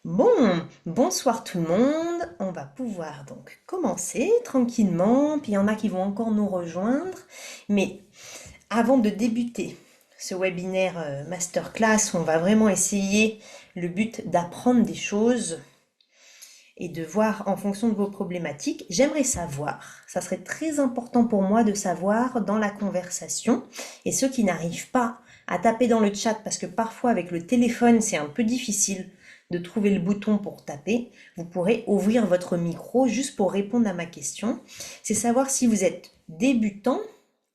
Bon, bonsoir tout le monde. On va pouvoir donc commencer tranquillement. Puis il y en a qui vont encore nous rejoindre. Mais avant de débuter ce webinaire masterclass où on va vraiment essayer le but d'apprendre des choses et de voir en fonction de vos problématiques, j'aimerais savoir, ça serait très important pour moi de savoir dans la conversation, et ceux qui n'arrivent pas à taper dans le chat, parce que parfois avec le téléphone c'est un peu difficile de trouver le bouton pour taper, vous pourrez ouvrir votre micro juste pour répondre à ma question. C'est savoir si vous êtes débutant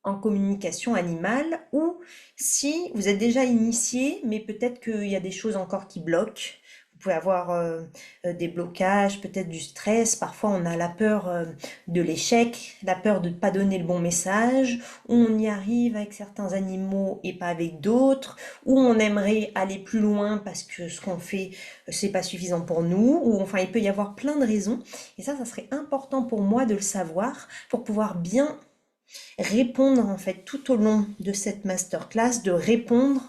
en communication animale ou si vous êtes déjà initié, mais peut-être qu'il y a des choses encore qui bloquent. Vous pouvez avoir des blocages, peut-être du stress. Parfois, on a la peur de l'échec, la peur de ne pas donner le bon message, où on y arrive avec certains animaux et pas avec d'autres, où on aimerait aller plus loin parce que ce qu'on fait, c'est pas suffisant pour nous, ou enfin, il peut y avoir plein de raisons. Et ça serait important pour moi de le savoir pour pouvoir bien répondre en fait tout au long de cette masterclass, de répondre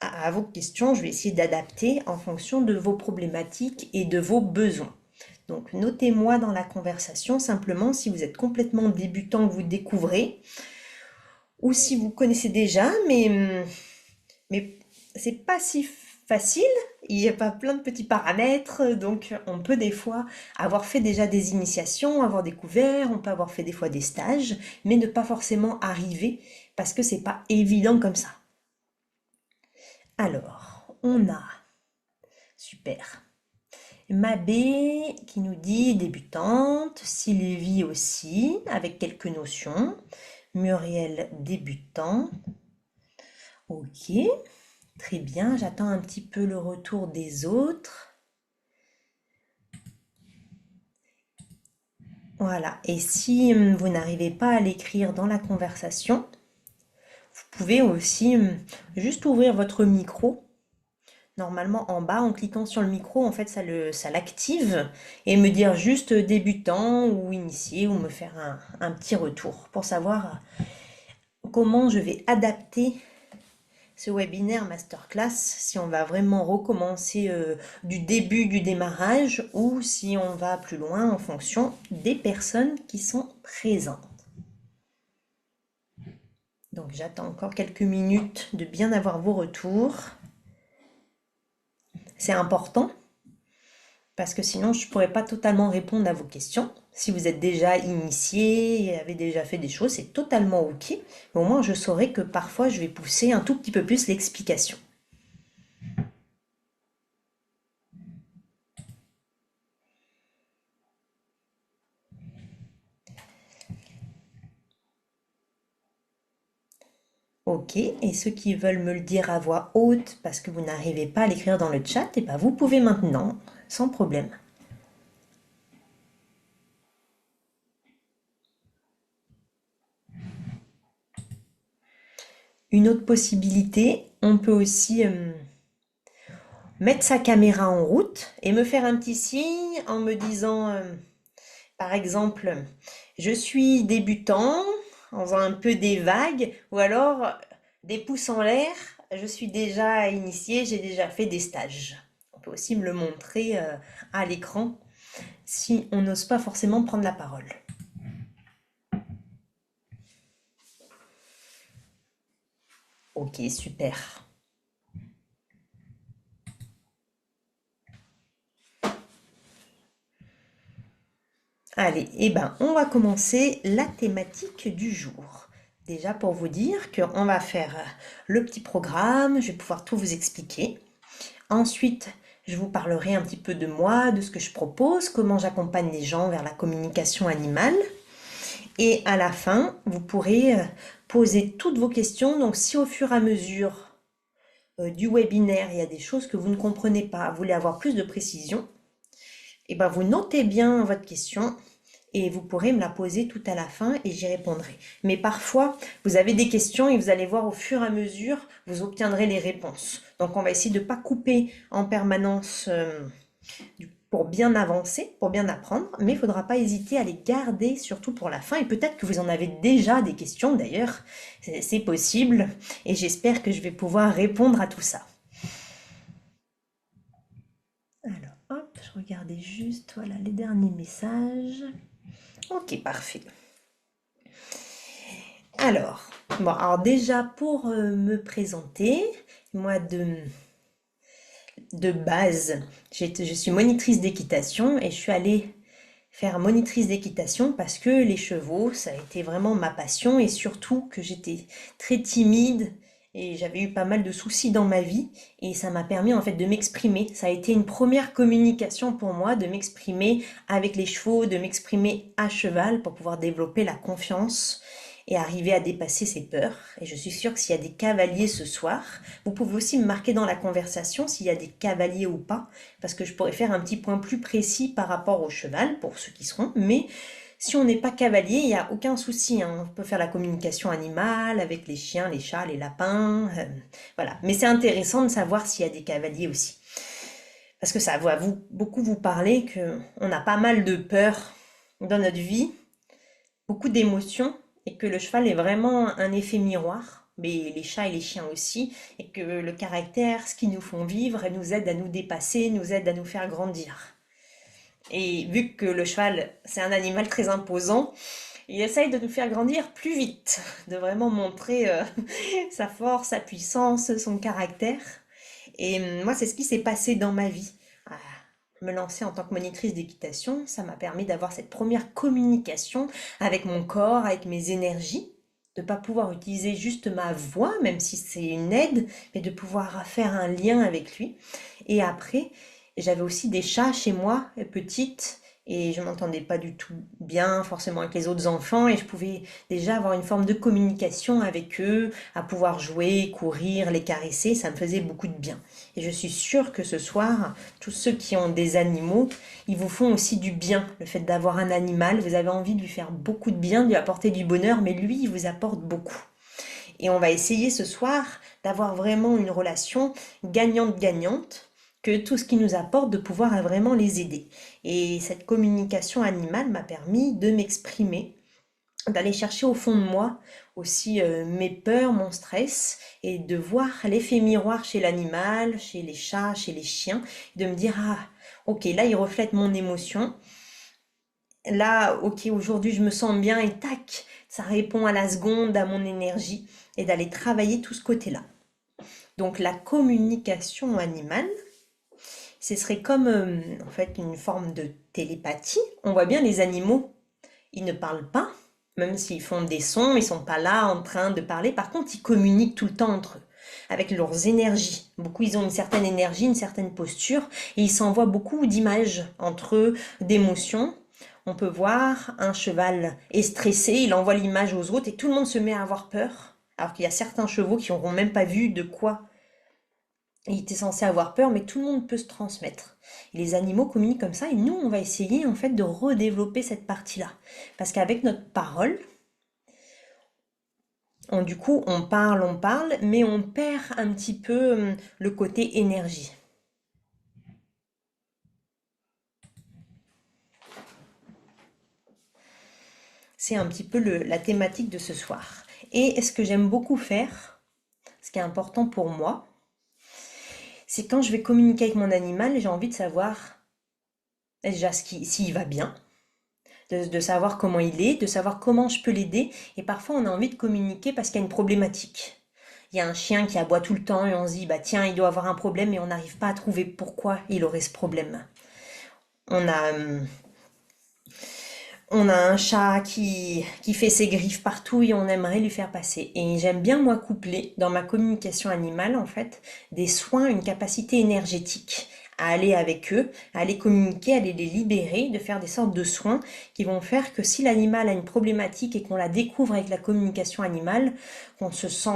à vos questions. Je vais essayer d'adapter en fonction de vos problématiques et de vos besoins. Donc notez-moi dans la conversation simplement si vous êtes complètement débutant, que vous découvrez, ou si vous connaissez déjà, mais c'est pas si facile. Il n'y a pas plein de petits paramètres, donc on peut des fois avoir fait déjà des initiations, avoir découvert, on peut avoir fait des fois des stages, mais ne pas forcément arriver parce que c'est pas évident comme ça. Alors, on a, super, Mabé qui nous dit débutante, Sylvie aussi, avec quelques notions, Muriel débutant, ok, très bien, j'attends un petit peu le retour des autres. Voilà, et si vous n'arrivez pas à l'écrire dans la conversation, vous pouvez aussi juste ouvrir votre micro. Normalement, en bas, en cliquant sur le micro, en fait, ça l'active et me dire juste débutant ou initié ou me faire un petit retour pour savoir comment je vais adapter ce webinaire masterclass, si on va vraiment recommencer du début du démarrage ou si on va plus loin en fonction des personnes qui sont présentes. Donc j'attends encore quelques minutes de bien avoir vos retours. C'est important parce que sinon je ne pourrais pas totalement répondre à vos questions. Si vous êtes déjà initié et avez déjà fait des choses, c'est totalement ok. Mais au moins je saurai que parfois je vais pousser un tout petit peu plus l'explication. Ok, et ceux qui veulent me le dire à voix haute parce que vous n'arrivez pas à l'écrire dans le chat, et ben vous pouvez maintenant, sans problème. Une autre possibilité, on peut aussi mettre sa caméra en route et me faire un petit signe en me disant, par exemple, je suis débutant, en faisant un peu des vagues, ou alors des pouces en l'air, je suis déjà initié, j'ai déjà fait des stages. On peut aussi me le montrer à l'écran si on n'ose pas forcément prendre la parole. Ok, super. Allez, eh ben, on va commencer la thématique du jour. Déjà pour vous dire qu'on va faire le petit programme, je vais pouvoir tout vous expliquer. Ensuite, je vous parlerai un petit peu de moi, de ce que je propose, comment j'accompagne les gens vers la communication animale. Et à la fin, vous pourrez poser toutes vos questions. Donc si au fur et à mesure du webinaire, il y a des choses que vous ne comprenez pas, vous voulez avoir plus de précision, et ben vous notez bien votre question et vous pourrez me la poser tout à la fin et j'y répondrai. Mais parfois, vous avez des questions et vous allez voir au fur et à mesure, vous obtiendrez les réponses. Donc on va essayer de ne pas couper en permanence pour bien avancer, pour bien apprendre, mais il ne faudra pas hésiter à les garder surtout pour la fin. Et peut-être que vous en avez déjà des questions d'ailleurs, c'est possible, et j'espère que je vais pouvoir répondre à tout ça. Alors, regardais juste, voilà, les derniers messages. Ok, parfait. Alors déjà pour me présenter, moi de base, je suis monitrice d'équitation et je suis allée faire monitrice d'équitation parce que les chevaux, ça a été vraiment ma passion et surtout que j'étais très timide et j'avais eu pas mal de soucis dans ma vie et ça m'a permis en fait de m'exprimer. Ça a été une première communication pour moi de m'exprimer avec les chevaux, de m'exprimer à cheval pour pouvoir développer la confiance et arriver à dépasser ses peurs. Et je suis sûre que s'il y a des cavaliers ce soir, vous pouvez aussi me marquer dans la conversation s'il y a des cavaliers ou pas, parce que je pourrais faire un petit point plus précis par rapport au cheval, pour ceux qui seront, mais si on n'est pas cavalier, il n'y a aucun souci, hein. On peut faire la communication animale avec les chiens, les chats, les lapins, voilà. Mais c'est intéressant de savoir s'il y a des cavaliers aussi. Parce que ça va beaucoup vous parler qu'on a pas mal de peur dans notre vie, beaucoup d'émotions, et que le cheval est vraiment un effet miroir, mais les chats et les chiens aussi, et que le caractère, ce qu'ils nous font vivre, nous aide à nous dépasser, nous aide à nous faire grandir. Et vu que le cheval, c'est un animal très imposant, il essaye de nous faire grandir plus vite, de vraiment montrer sa force, sa puissance, son caractère. Et moi, c'est ce qui s'est passé dans ma vie. Ah, me lancer en tant que monitrice d'équitation, ça m'a permis d'avoir cette première communication avec mon corps, avec mes énergies, de ne pas pouvoir utiliser juste ma voix, même si c'est une aide, mais de pouvoir faire un lien avec lui. Et après, j'avais aussi des chats chez moi, petites, et je m'entendais pas du tout bien forcément avec les autres enfants, et je pouvais déjà avoir une forme de communication avec eux, à pouvoir jouer, courir, les caresser, ça me faisait beaucoup de bien. Et je suis sûre que ce soir, tous ceux qui ont des animaux, ils vous font aussi du bien. Le fait d'avoir un animal, vous avez envie de lui faire beaucoup de bien, de lui apporter du bonheur, mais lui, il vous apporte beaucoup. Et on va essayer ce soir d'avoir vraiment une relation gagnante-gagnante, que tout ce qui nous apporte, de pouvoir vraiment les aider. Et cette communication animale m'a permis de m'exprimer, d'aller chercher au fond de moi aussi mes peurs, mon stress, et de voir l'effet miroir chez l'animal, chez les chats, chez les chiens, de me dire, ah, ok, là il reflète mon émotion, là, ok, aujourd'hui je me sens bien, et tac, ça répond à la seconde, à mon énergie, et d'aller travailler tout ce côté-là. Donc la communication animale, ce serait comme en fait une forme de télépathie. On voit bien les animaux, ils ne parlent pas, même s'ils font des sons, ils sont pas là en train de parler. Par contre, ils communiquent tout le temps entre eux, avec leurs énergies. Beaucoup, ils ont une certaine énergie, une certaine posture, et ils s'envoient beaucoup d'images entre eux, d'émotions. On peut voir un cheval est stressé, il envoie l'image aux autres, et tout le monde se met à avoir peur. Alors qu'il y a certains chevaux qui n'auront même pas vu de quoi il était censé avoir peur, mais tout le monde peut se transmettre. Et les animaux communiquent comme ça, et nous, on va essayer en fait de redévelopper cette partie-là. Parce qu'avec notre parole, du coup, on parle, mais on perd un petit peu le côté énergie. C'est un petit peu la thématique de ce soir. Et ce que j'aime beaucoup faire, ce qui est important pour moi, c'est quand je vais communiquer avec mon animal, j'ai envie de savoir déjà s'il va bien, de savoir comment il est, de savoir comment je peux l'aider. Et parfois, on a envie de communiquer parce qu'il y a une problématique. Il y a un chien qui aboie tout le temps et on se dit, bah tiens, il doit avoir un problème et on n'arrive pas à trouver pourquoi il aurait ce problème. On a, on a un chat qui fait ses griffes partout et on aimerait lui faire passer. Et j'aime bien, moi, coupler dans ma communication animale, en fait, des soins, une capacité énergétique à aller avec eux, à aller communiquer, à aller les libérer, de faire des sortes de soins qui vont faire que si l'animal a une problématique et qu'on la découvre avec la communication animale, qu'on se sent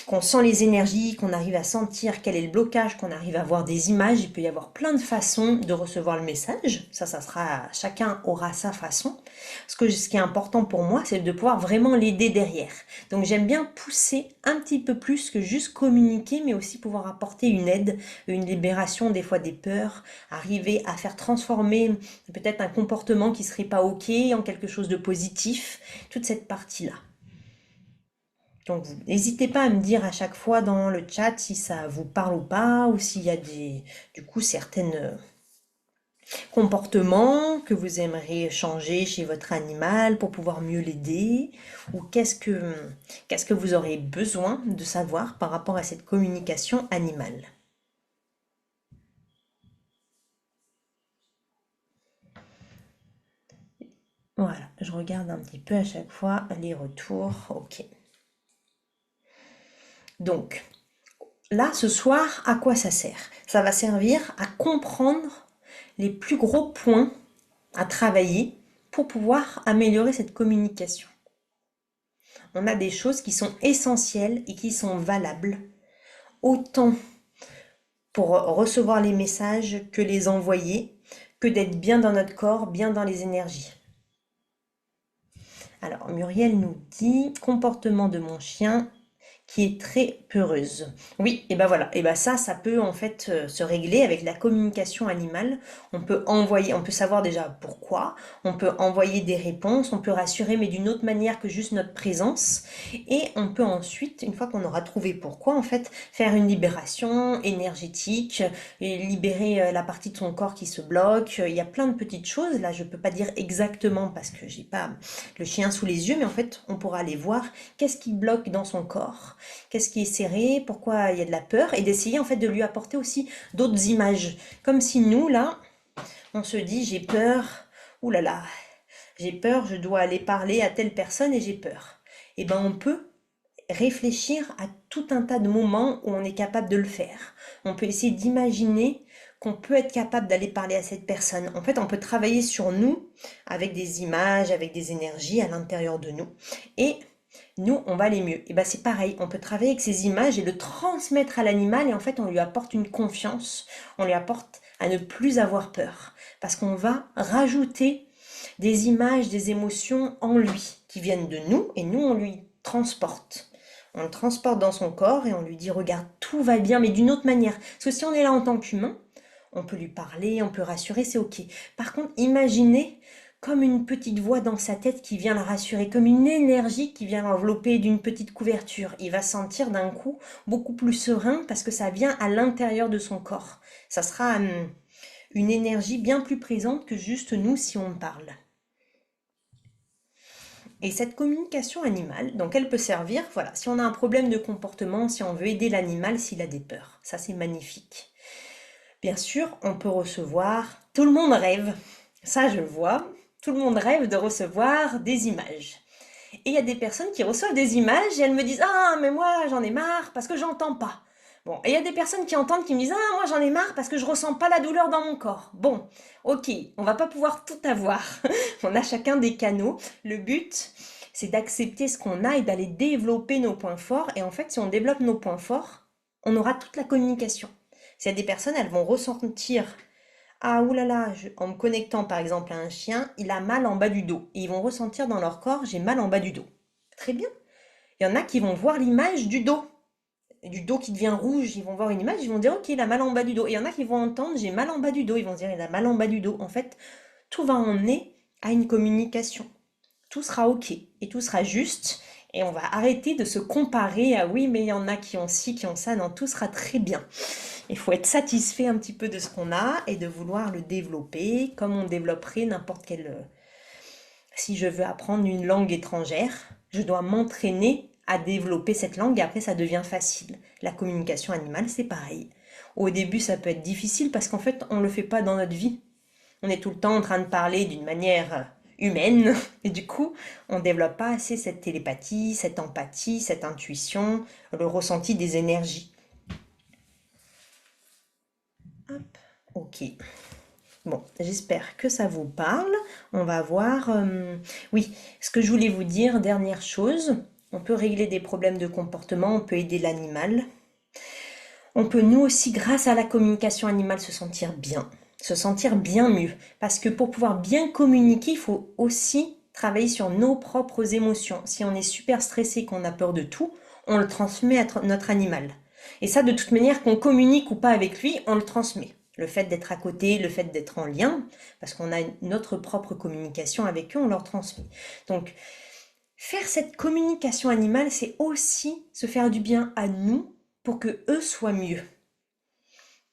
qu'on sent les énergies, qu'on arrive à sentir quel est le blocage, qu'on arrive à voir des images. Il peut y avoir plein de façons de recevoir le message. Ça sera, chacun aura sa façon. Ce qui est important pour moi, c'est de pouvoir vraiment l'aider derrière. Donc j'aime bien pousser un petit peu plus que juste communiquer, mais aussi pouvoir apporter une aide, une libération des fois des peurs, arriver à faire transformer peut-être un comportement qui serait pas ok en quelque chose de positif, toute cette partie-là. Donc, n'hésitez pas à me dire à chaque fois dans le chat si ça vous parle ou pas, ou s'il y a du coup, certaines Comportement que vous aimeriez changer chez votre animal pour pouvoir mieux l'aider, ou qu'est-ce que vous aurez besoin de savoir par rapport à cette communication animale. Voilà, je regarde un petit peu à chaque fois les retours. Ok. Donc, là, ce soir, à quoi ça sert? Ça va servir à comprendre les plus gros points à travailler pour pouvoir améliorer cette communication. On a des choses qui sont essentielles et qui sont valables, autant pour recevoir les messages que les envoyer, que d'être bien dans notre corps, bien dans les énergies. Alors, Muriel nous dit, comportement de mon chien qui est très peureuse. Oui, et ben voilà, et ben ça peut en fait se régler avec la communication animale. On peut envoyer, on peut savoir déjà pourquoi, on peut envoyer des réponses, on peut rassurer, mais d'une autre manière que juste notre présence. Et on peut ensuite, une fois qu'on aura trouvé pourquoi, en fait, faire une libération énergétique, et libérer la partie de son corps qui se bloque. Il y a plein de petites choses. Là, je peux pas dire exactement parce que j'ai pas le chien sous les yeux, mais en fait, on pourra aller voir qu'est-ce qui bloque dans son corps, qu'est-ce qui est serré, pourquoi il y a de la peur, et d'essayer en fait de lui apporter aussi d'autres images. Comme si nous, là, on se dit j'ai peur, ouh là là, j'ai peur, je dois aller parler à telle personne et j'ai peur. Et ben on peut réfléchir à tout un tas de moments où on est capable de le faire. On peut essayer d'imaginer qu'on peut être capable d'aller parler à cette personne. En fait, on peut travailler sur nous avec des images, avec des énergies à l'intérieur de nous. Et nous, on va aller mieux. Et ben c'est pareil, on peut travailler avec ces images et le transmettre à l'animal et en fait on lui apporte une confiance, on lui apporte à ne plus avoir peur. Parce qu'on va rajouter des images, des émotions en lui qui viennent de nous et nous on lui transporte. On le transporte dans son corps et on lui dit regarde, tout va bien, mais d'une autre manière. Parce que si on est là en tant qu'humain, on peut lui parler, on peut rassurer, c'est ok. Par contre, imaginez comme une petite voix dans sa tête qui vient la rassurer, comme une énergie qui vient l'envelopper d'une petite couverture. Il va sentir d'un coup beaucoup plus serein parce que ça vient à l'intérieur de son corps. Ça sera une énergie bien plus présente que juste nous si on parle. Et cette communication animale, donc elle peut servir, voilà, si on a un problème de comportement, si on veut aider l'animal s'il a des peurs. Ça, c'est magnifique. Bien sûr, on peut recevoir, tout le monde rêve, ça je le vois, tout le monde rêve de recevoir des images. Et il y a des personnes qui reçoivent des images et elles me disent ah mais moi j'en ai marre parce que j'entends pas. Bon, et il y a des personnes qui entendent qui me disent ah moi j'en ai marre parce que je ressens pas la douleur dans mon corps. Bon, ok, on va pas pouvoir tout avoir. On a chacun des canaux. Le but c'est d'accepter ce qu'on a et d'aller développer nos points forts. Et en fait, si on développe nos points forts, on aura toute la communication. S'il y a des personnes, elles vont ressentir ah oulala, en me connectant par exemple à un chien, il a mal en bas du dos. Et ils vont ressentir dans leur corps, j'ai mal en bas du dos. Très bien. Il y en a qui vont voir l'image du dos qui devient rouge. Ils vont voir une image, ils vont dire ok, il a mal en bas du dos. Et il y en a qui vont entendre j'ai mal en bas du dos. Ils vont dire il a mal en bas du dos. En fait, tout va emmener à une communication. Tout sera ok et tout sera juste. Et on va arrêter de se comparer à oui, mais il y en a qui ont ci, qui ont ça. Non, tout sera très bien. Il faut être satisfait un petit peu de ce qu'on a et de vouloir le développer comme on développerait n'importe quelle. Si je veux apprendre une langue étrangère, je dois m'entraîner à développer cette langue et après ça devient facile. La communication animale, c'est pareil. Au début, ça peut être difficile parce qu'en fait, on ne le fait pas dans notre vie. On est tout le temps en train de parler d'une manière humaine et du coup, on ne développe pas assez cette télépathie, cette empathie, cette intuition, le ressenti des énergies. Hop, ok. Bon, j'espère que ça vous parle. On va voir. Oui, ce que je voulais vous dire, dernière chose, on peut régler des problèmes de comportement, on peut aider l'animal. On peut nous aussi, grâce à la communication animale, se sentir bien mieux. Parce que pour pouvoir bien communiquer, il faut aussi travailler sur nos propres émotions. Si on est super stressé, qu'on a peur de tout, on le transmet à notre animal. Et ça, de toute manière, qu'on communique ou pas avec lui, on le transmet. Le fait d'être à côté, le fait d'être en lien, parce qu'on a notre propre communication avec eux, on leur transmet. Donc, faire cette communication animale, c'est aussi se faire du bien à nous pour que eux soient mieux.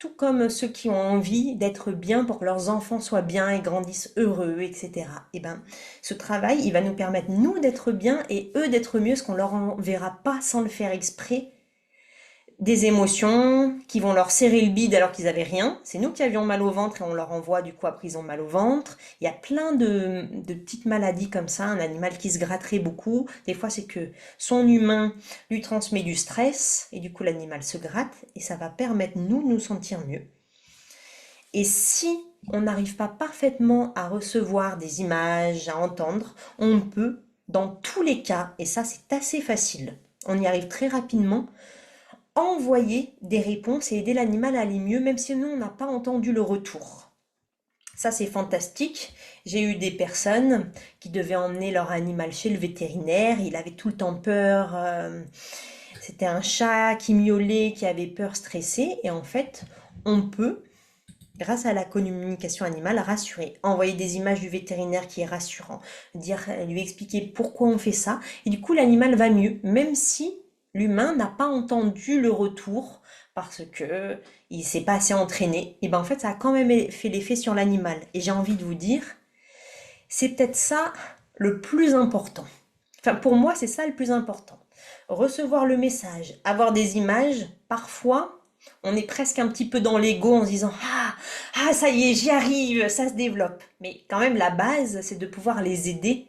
tout comme ceux qui ont envie d'être bien pour que leurs enfants soient bien et grandissent heureux, etc. Et ben, ce travail, il va nous permettre, nous, d'être bien et eux d'être mieux, parce qu'on leur enverra pas sans le faire exprès des émotions qui vont leur serrer le bide alors qu'ils avaient rien. C'est nous qui avions mal au ventre et on leur envoie, du coup, après ils ont mal au ventre. Il y a plein de petites maladies comme ça, un animal qui se gratterait beaucoup. Des fois, c'est que son humain lui transmet du stress et du coup, l'animal se gratte et ça va permettre, nous, de nous sentir mieux. Et si on n'arrive pas parfaitement à recevoir des images, à entendre, on peut, dans tous les cas, et ça c'est assez facile, on y arrive très rapidement, envoyer des réponses et aider l'animal à aller mieux, même si nous, on n'a pas entendu le retour. Ça, c'est fantastique. J'ai eu des personnes qui devaient emmener leur animal chez le vétérinaire. Il avait tout le temps peur. C'était un chat qui miaulait, qui avait peur, stressé. Et en fait, on peut, grâce à la communication animale, rassurer. Envoyer des images du vétérinaire qui est rassurant. Lui expliquer pourquoi on fait ça. Et du coup, l'animal va mieux, même si l'humain n'a pas entendu le retour parce que il s'est pas assez entraîné. Et ben en fait, ça a quand même fait l'effet sur l'animal. Et j'ai envie de vous dire, c'est peut-être ça le plus important. Enfin, pour moi, c'est ça le plus important. Recevoir le message, avoir des images, parfois, on est presque un petit peu dans l'ego en se disant ça y est, j'y arrive, ça se développe. Mais quand même, la base, c'est de pouvoir les aider.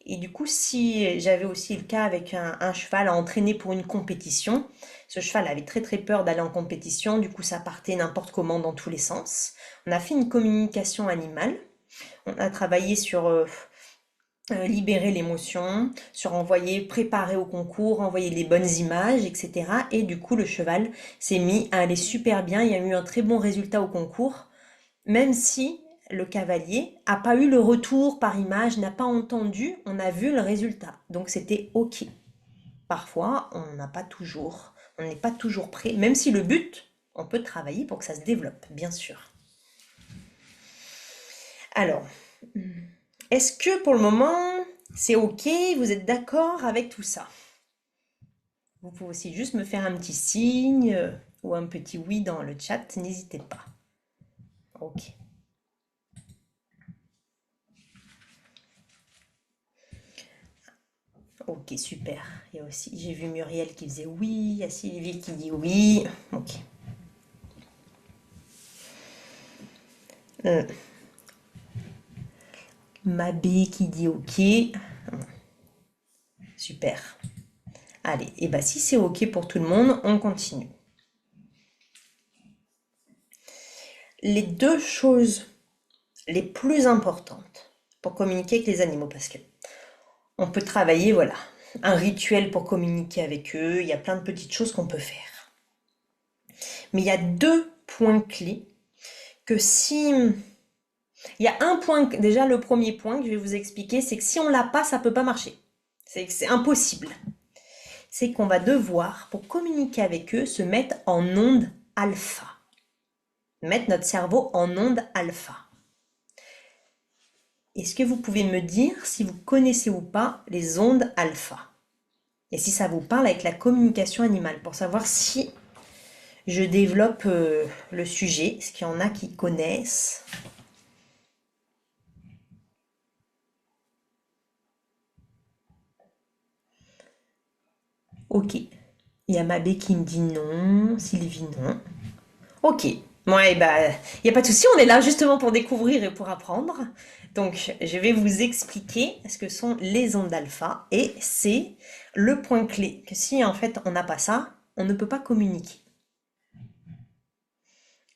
Et du coup, si j'avais aussi le cas avec un cheval à entraîner pour une compétition, ce cheval avait très très peur d'aller en compétition, du coup ça partait n'importe comment dans tous les sens. On a fait une communication animale, on a travaillé sur libérer l'émotion, sur envoyer, préparer au concours, envoyer les bonnes images, etc. Et du coup, le cheval s'est mis à aller super bien. Il y a eu un très bon résultat au concours, même si le cavalier n'a pas eu le retour par image, n'a pas entendu, on a vu le résultat. Donc c'était OK. Parfois, on n'est pas toujours prêt, même si le but, on peut travailler pour que ça se développe, bien sûr. Alors, est-ce que pour le moment, c'est OK, vous êtes d'accord avec tout ça? Vous pouvez aussi juste me faire un petit signe ou un petit oui dans le chat, n'hésitez pas. OK. Ok, super. Il y a aussi, j'ai vu Muriel qui faisait oui, il y a Sylvie qui dit oui. Ok. Euh, Mabé qui dit ok. Super. Allez, et bah si c'est ok pour tout le monde, on continue. Les deux choses les plus importantes pour communiquer avec les animaux, parce que on peut travailler, voilà, un rituel pour communiquer avec eux, il y a plein de petites choses qu'on peut faire. Mais il y a deux points clés que si... Il y a un point, déjà le premier point que je vais vous expliquer, c'est que si on l'a pas, ça peut pas marcher. C'est impossible. C'est qu'on va devoir, pour communiquer avec eux, se mettre en onde alpha. Mettre notre cerveau en onde alpha. Est-ce que vous pouvez me dire si vous connaissez ou pas les ondes alpha? Et si ça vous parle avec la communication animale, pour savoir si je développe le sujet. Est-ce qu'il y en a qui connaissent? Ok. Il y a Mabé qui me dit non, Sylvie non. Ok. Ouais, bah, il n'y a pas de souci, on est là justement pour découvrir et pour apprendre. Donc, je vais vous expliquer ce que sont les ondes alpha et c'est le point clé que si en fait on n'a pas ça, on ne peut pas communiquer.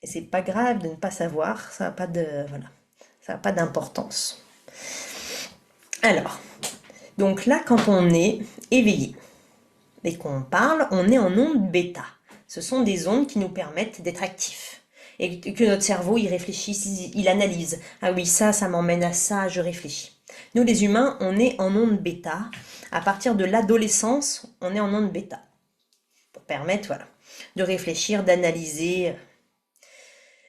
Et c'est pas grave de ne pas savoir, ça n'a pas de, voilà, ça n'a pas d'importance. Alors, donc là, quand on est éveillé et qu'on parle, on est en onde bêta. Ce sont des ondes qui nous permettent d'être actifs. Et que notre cerveau, il réfléchisse, il analyse. Ah oui, ça m'emmène à ça, je réfléchis. Nous, les humains, on est en onde bêta. À partir de l'adolescence, on est en onde bêta. Pour permettre, voilà, de réfléchir, d'analyser.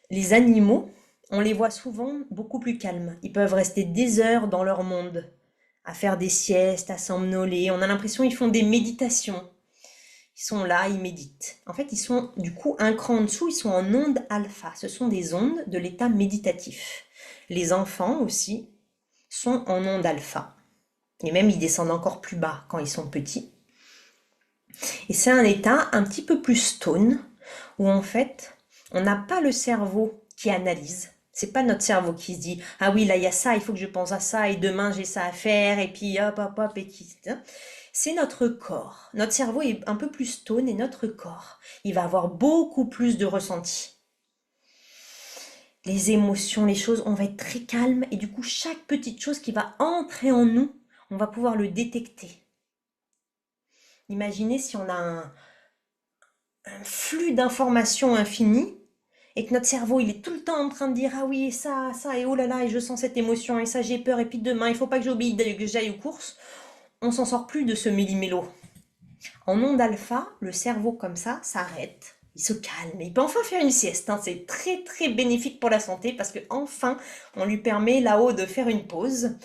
Les animaux, on les voit souvent beaucoup plus calmes. Ils peuvent rester des heures dans leur monde, à faire des siestes, à somnoler. On a l'impression qu'ils font des méditations. Ils sont là, ils méditent. En fait, ils sont du coup un cran en dessous, ils sont en onde alpha. Ce sont des ondes de l'état méditatif. Les enfants aussi sont en onde alpha. Et même ils descendent encore plus bas quand ils sont petits. Et c'est un état un petit peu plus stone, où en fait, on n'a pas le cerveau qui analyse. C'est pas notre cerveau qui se dit, ah oui, là il y a ça, il faut que je pense à ça, et demain j'ai ça à faire, et puis hop, hop, hop, et qui. C'est notre corps. Notre cerveau est un peu plus stone et notre corps, il va avoir beaucoup plus de ressenti. Les émotions, les choses, on va être très calme et du coup, chaque petite chose qui va entrer en nous, on va pouvoir le détecter. Imaginez si on a un flux d'informations infini et que notre cerveau, il est tout le temps en train de dire ah oui, et ça, et oh là là, et je sens cette émotion, et ça, j'ai peur, et puis demain, il faut pas que j'oublie que j'aille aux courses. On s'en sort plus de ce méli-mélo. En onde alpha, le cerveau comme ça s'arrête, il se calme, il peut enfin faire une sieste. Hein. C'est très très bénéfique pour la santé parce que enfin, on lui permet là-haut de faire une pause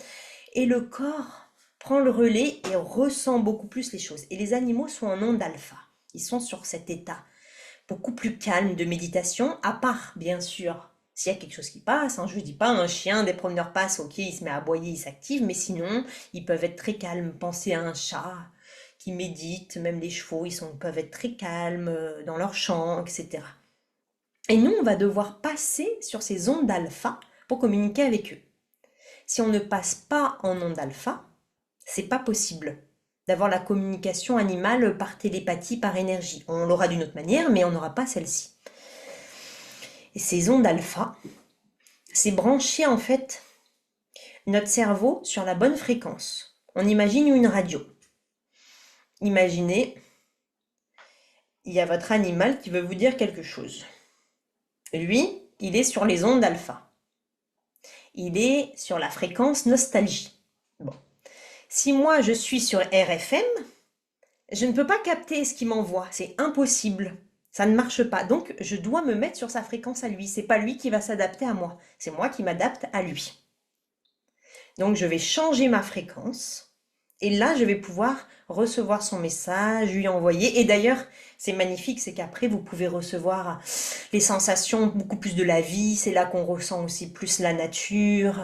et le corps prend le relais et ressent beaucoup plus les choses. Et les animaux sont en onde alpha. Ils sont sur cet état beaucoup plus calme de méditation, à part bien sûr s'il y a quelque chose qui passe. Hein, je ne dis pas un chien, des promeneurs passent, ok, il se met à aboyer, il s'active, mais sinon ils peuvent être très calmes. Pensez à un chat qui méditent, même les chevaux, peuvent être très calmes dans leur chant, etc. Et nous, on va devoir passer sur ces ondes alpha pour communiquer avec eux. Si on ne passe pas en ondes alpha, c'est pas possible d'avoir la communication animale par télépathie, par énergie. On l'aura d'une autre manière, mais on n'aura pas celle-ci. Et ces ondes alpha, c'est brancher en fait notre cerveau sur la bonne fréquence. On imagine une radio. Imaginez, il y a votre animal qui veut vous dire quelque chose. Lui, il est sur les ondes alpha. Il est sur la fréquence nostalgie. Bon. Si moi je suis sur RFM, je ne peux pas capter ce qu'il m'envoie. C'est impossible. Ça ne marche pas. Donc je dois me mettre sur sa fréquence à lui. C'est pas lui qui va s'adapter à moi. C'est moi qui m'adapte à lui. Donc je vais changer ma fréquence. Et là, je vais pouvoir recevoir son message, lui envoyer. Et d'ailleurs, c'est magnifique, c'est qu'après, vous pouvez recevoir les sensations beaucoup plus de la vie. C'est là qu'on ressent aussi plus la nature.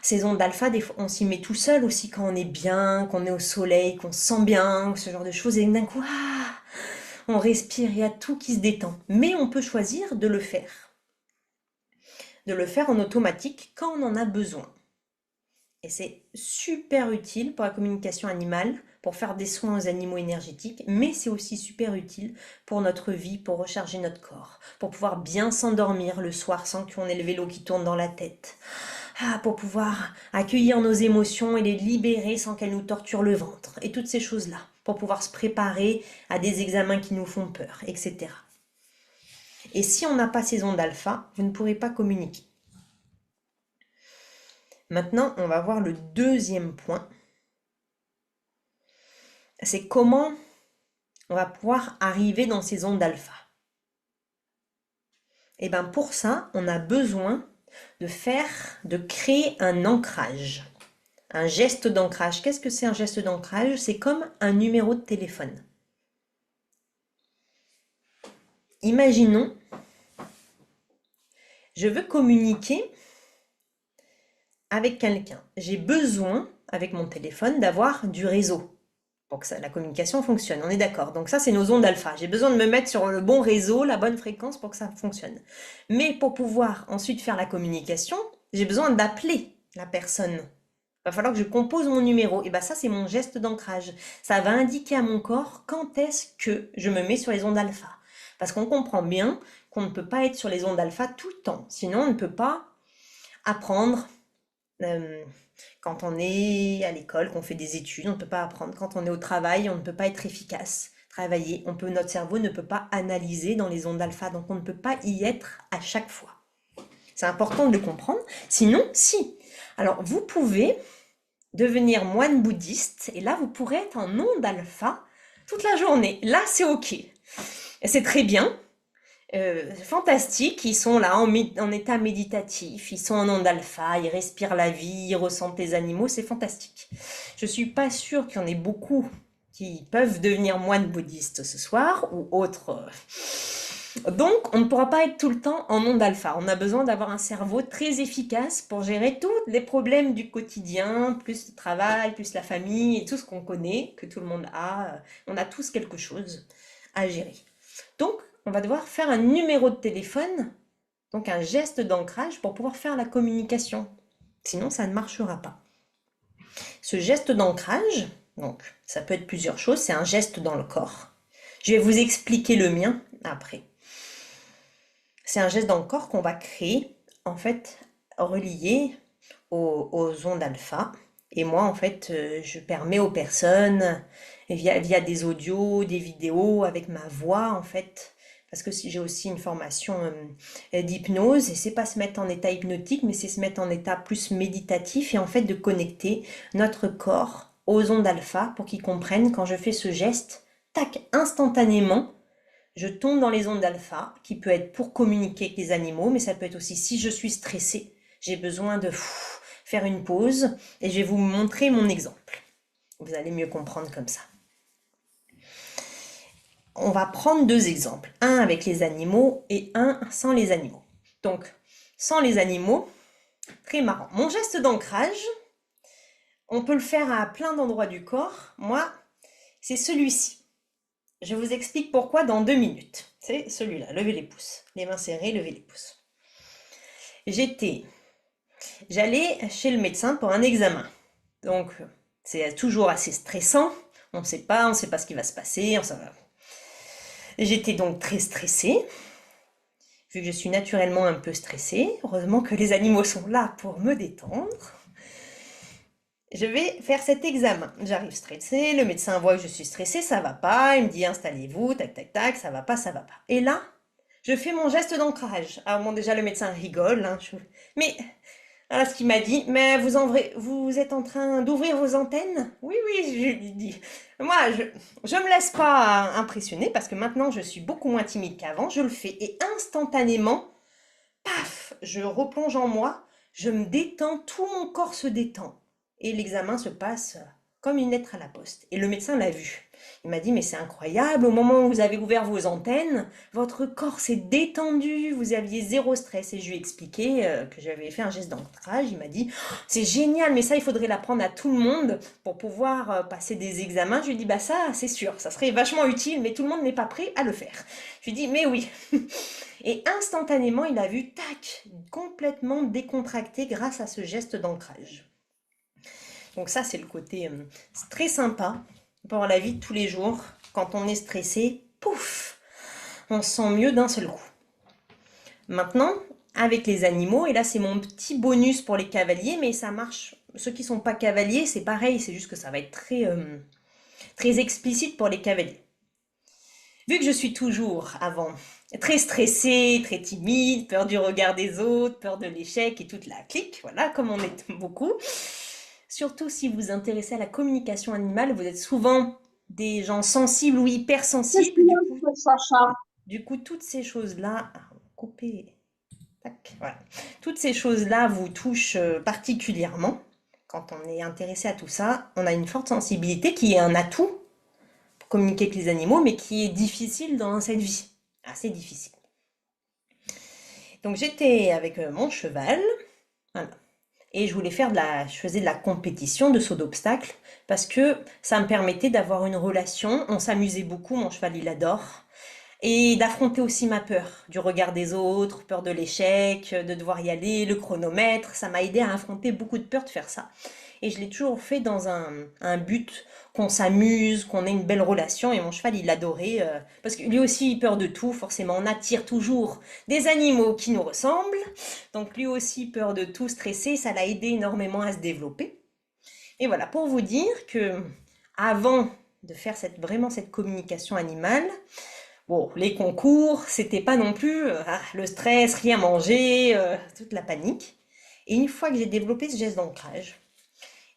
Ces ondes d'alpha, des fois, on s'y met tout seul aussi quand on est bien, qu'on est au soleil, qu'on se sent bien, ce genre de choses. Et d'un coup, on respire, il y a tout qui se détend. Mais on peut choisir de le faire. De le faire en automatique quand on en a besoin. Et c'est super utile pour la communication animale, pour faire des soins aux animaux énergétiques, mais c'est aussi super utile pour notre vie, pour recharger notre corps, pour pouvoir bien s'endormir le soir sans qu'on ait le vélo qui tourne dans la tête. Pour pouvoir accueillir nos émotions et les libérer sans qu'elles nous torturent le ventre. Et toutes ces choses-là, pour pouvoir se préparer à des examens qui nous font peur, etc. Et si on n'a pas ces ondes alpha, vous ne pourrez pas communiquer. Maintenant, on va voir le deuxième point. C'est comment on va pouvoir arriver dans ces ondes alpha. Et bien pour ça, on a besoin de créer un ancrage. Un geste d'ancrage. Qu'est-ce que c'est un geste d'ancrage? C'est comme un numéro de téléphone. Imaginons, je veux communiquer avec quelqu'un. J'ai besoin, avec mon téléphone, d'avoir du réseau pour que la communication fonctionne. On est d'accord. Donc ça, c'est nos ondes alpha. J'ai besoin de me mettre sur le bon réseau, la bonne fréquence pour que ça fonctionne. Mais pour pouvoir ensuite faire la communication, j'ai besoin d'appeler la personne. Il va falloir que je compose mon numéro. Et bien ça, c'est mon geste d'ancrage. Ça va indiquer à mon corps quand est-ce que je me mets sur les ondes alpha. Parce qu'on comprend bien qu'on ne peut pas être sur les ondes alpha tout le temps. Sinon, on ne peut pas apprendre. Quand on est à l'école, qu'on fait des études, on ne peut pas apprendre. Quand on est au travail, on ne peut pas être efficace. Travailler, notre cerveau ne peut pas analyser dans les ondes alpha, donc on ne peut pas y être à chaque fois. C'est important de le comprendre. Sinon, si. Alors, vous pouvez devenir moine bouddhiste, et là, vous pourrez être en onde alpha toute la journée. Là, c'est ok. C'est très bien. Fantastiques, ils sont là en état méditatif, ils sont en onde alpha, ils respirent la vie, ils ressentent les animaux, c'est fantastique. Je suis pas sûre qu'il y en ait beaucoup qui peuvent devenir moines bouddhistes ce soir ou autres. Donc, on ne pourra pas être tout le temps en onde alpha. On a besoin d'avoir un cerveau très efficace pour gérer tous les problèmes du quotidien, plus le travail, plus la famille et tout ce qu'on connaît, que tout le monde a. On a tous quelque chose à gérer. Donc, on va devoir faire un numéro de téléphone, donc un geste d'ancrage pour pouvoir faire la communication. Sinon, ça ne marchera pas. Ce geste d'ancrage, donc ça peut être plusieurs choses, c'est un geste dans le corps. Je vais vous expliquer le mien après. C'est un geste dans le corps qu'on va créer, en fait, relié aux ondes alpha. Et moi, en fait, je permets aux personnes, via des audios, des vidéos, avec ma voix, en fait, parce que j'ai aussi une formation d'hypnose, et c'est pas se mettre en état hypnotique, mais c'est se mettre en état plus méditatif, et en fait de connecter notre corps aux ondes alpha pour qu'ils comprennent quand je fais ce geste, tac, instantanément, je tombe dans les ondes alpha, qui peut être pour communiquer avec les animaux, mais ça peut être aussi si je suis stressée, j'ai besoin de faire une pause, et je vais vous montrer mon exemple. Vous allez mieux comprendre comme ça. On va prendre deux exemples, un avec les animaux et un sans les animaux. Donc, sans les animaux, très marrant. Mon geste d'ancrage, on peut le faire à plein d'endroits du corps. Moi, c'est celui-ci. Je vous explique pourquoi dans 2 minutes. C'est celui-là, levez les pouces. Les mains serrées, levez les pouces. J'allais chez le médecin pour un examen. Donc, c'est toujours assez stressant. On ne sait pas ce qui va se passer. J'étais donc très stressée. Vu que je suis naturellement un peu stressée, heureusement que les animaux sont là pour me détendre. Je vais faire cet examen. J'arrive stressée, le médecin voit que je suis stressée, ça va pas, il me dit installez-vous, tac tac tac, ça va pas, ça va pas. Et là, je fais mon geste d'ancrage. Alors bon, déjà le médecin rigole, hein, mais voilà ce qu'il m'a dit. Mais vous êtes en train d'ouvrir vos antennes? Oui, oui, je lui dis. Moi, je me laisse pas impressionner parce que maintenant je suis beaucoup moins timide qu'avant. Je le fais et instantanément, paf, je replonge en moi, je me détends, tout mon corps se détend. Et l'examen se passe comme une lettre à la poste. Et le médecin l'a vu. Il m'a dit, mais c'est incroyable, au moment où vous avez ouvert vos antennes, votre corps s'est détendu, vous aviez zéro stress. Et je lui ai expliqué que j'avais fait un geste d'ancrage. Il m'a dit, oh, c'est génial, mais ça, il faudrait l'apprendre à tout le monde pour pouvoir passer des examens. Je lui ai dit, bah ça, c'est sûr, ça serait vachement utile, mais tout le monde n'est pas prêt à le faire. Je lui ai dit, mais oui. Et instantanément, il a vu, tac, complètement décontracté grâce à ce geste d'ancrage. Donc ça, c'est le côté très sympa pour la vie de tous les jours. Quand on est stressé, pouf, on se sent mieux d'un seul coup. Maintenant, avec les animaux, et là c'est mon petit bonus pour les cavaliers, mais ça marche. Ceux qui ne sont pas cavaliers, c'est pareil, c'est juste que ça va être très explicite pour les cavaliers. Vu que je suis toujours avant très stressée, très timide, peur du regard des autres, peur de l'échec et toute la clique, voilà, comme on est beaucoup. Surtout si vous vous intéressez à la communication animale, vous êtes souvent des gens sensibles ou hypersensibles. Du coup, toutes ces choses-là, couper, tac, voilà. Toutes ces choses-là vous touchent particulièrement. Quand on est intéressé à tout ça, on a une forte sensibilité qui est un atout pour communiquer avec les animaux, mais qui est difficile dans cette vie, assez difficile. Donc j'étais avec mon cheval, voilà. Et je faisais de la compétition de saut d'obstacle parce que ça me permettait d'avoir une relation. On s'amusait beaucoup, mon cheval il adore. Et d'affronter aussi ma peur du regard des autres, peur de l'échec, de devoir y aller, le chronomètre. Ça m'a aidé à affronter beaucoup de peur de faire ça. Et je l'ai toujours fait dans un but qu'on s'amuse, qu'on ait une belle relation. Et mon cheval, il adorait, parce que lui aussi, il peur de tout. Forcément, on attire toujours des animaux qui nous ressemblent. Donc lui aussi, peur de tout, stressé, ça l'a aidé énormément à se développer. Et voilà, pour vous dire que avant de faire vraiment cette communication animale, bon, les concours, c'était pas non plus le stress, rien manger, toute la panique. Et une fois que j'ai développé ce geste d'ancrage,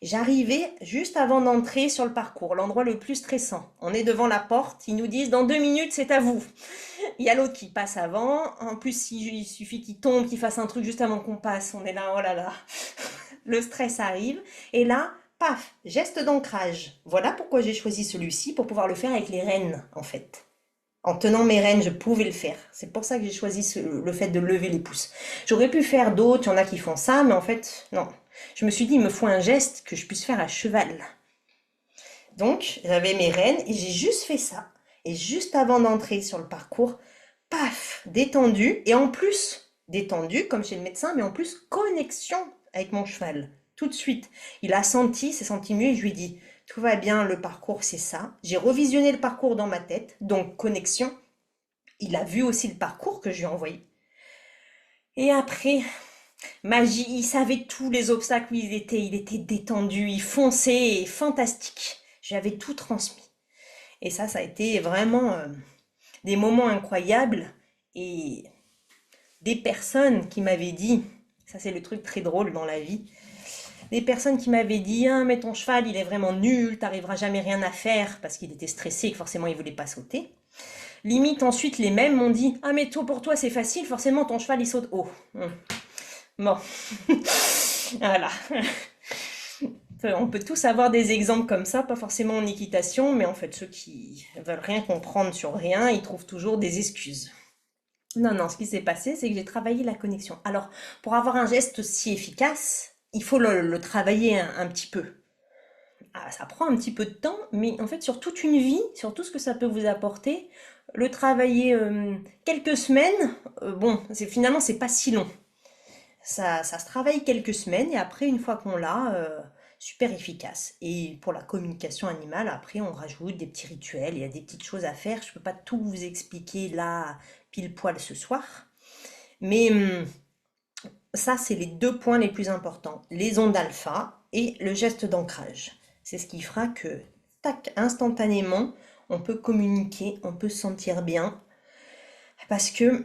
j'arrivais juste avant d'entrer sur le parcours, l'endroit le plus stressant. On est devant la porte, ils nous disent dans 2 minutes, c'est à vous. Il y a l'autre qui passe avant. En plus, il suffit qu'il tombe, qu'il fasse un truc juste avant qu'on passe. On est là, oh là là. Le stress arrive. Et là, paf, geste d'ancrage. Voilà pourquoi j'ai choisi celui-ci, pour pouvoir le faire avec les rênes, en fait. En tenant mes rênes, je pouvais le faire. C'est pour ça que j'ai choisi le fait de lever les pouces. J'aurais pu faire d'autres, il y en a qui font ça, mais en fait, non. Je me suis dit, il me faut un geste que je puisse faire à cheval. Donc, j'avais mes rênes et j'ai juste fait ça. Et juste avant d'entrer sur le parcours, paf, détendu. Et en plus, détendu, comme chez le médecin, mais en plus, connexion avec mon cheval. Tout de suite. Il a senti, s'est senti mieux et je lui ai dit, tout va bien, le parcours, c'est ça. J'ai revisionné le parcours dans ma tête, donc connexion. Il a vu aussi le parcours que je lui ai envoyé. Et après, magie, il savait tous les obstacles où il était détendu, il fonçait, fantastique. J'avais tout transmis. Et ça a été vraiment des moments incroyables et des personnes qui m'avaient dit, ça c'est le truc très drôle dans la vie, des personnes qui m'avaient dit, ah mais ton cheval il est vraiment nul, t'arriveras jamais rien à faire, parce qu'il était stressé et que forcément il voulait pas sauter. Limite ensuite les mêmes m'ont dit, ah mais toi pour toi c'est facile, forcément ton cheval il saute haut. Bon, voilà. On peut tous avoir des exemples comme ça, pas forcément en équitation, mais en fait ceux qui veulent rien comprendre sur rien, ils trouvent toujours des excuses. Non, non, ce qui s'est passé, c'est que j'ai travaillé la connexion. Alors, pour avoir un geste si efficace, il faut le travailler un petit peu. Ah, ça prend un petit peu de temps, mais en fait, sur toute une vie, sur tout ce que ça peut vous apporter, le travailler quelques semaines, bon, finalement, c'est pas si long. Ça se travaille quelques semaines et après, une fois qu'on l'a, super efficace. Et pour la communication animale, après, on rajoute des petits rituels, il y a des petites choses à faire. Je peux pas tout vous expliquer là, pile poil ce soir. Mais ça, c'est les deux points les plus importants. Les ondes alpha et le geste d'ancrage. C'est ce qui fera que, tac, instantanément, on peut communiquer, on peut se sentir bien. Parce que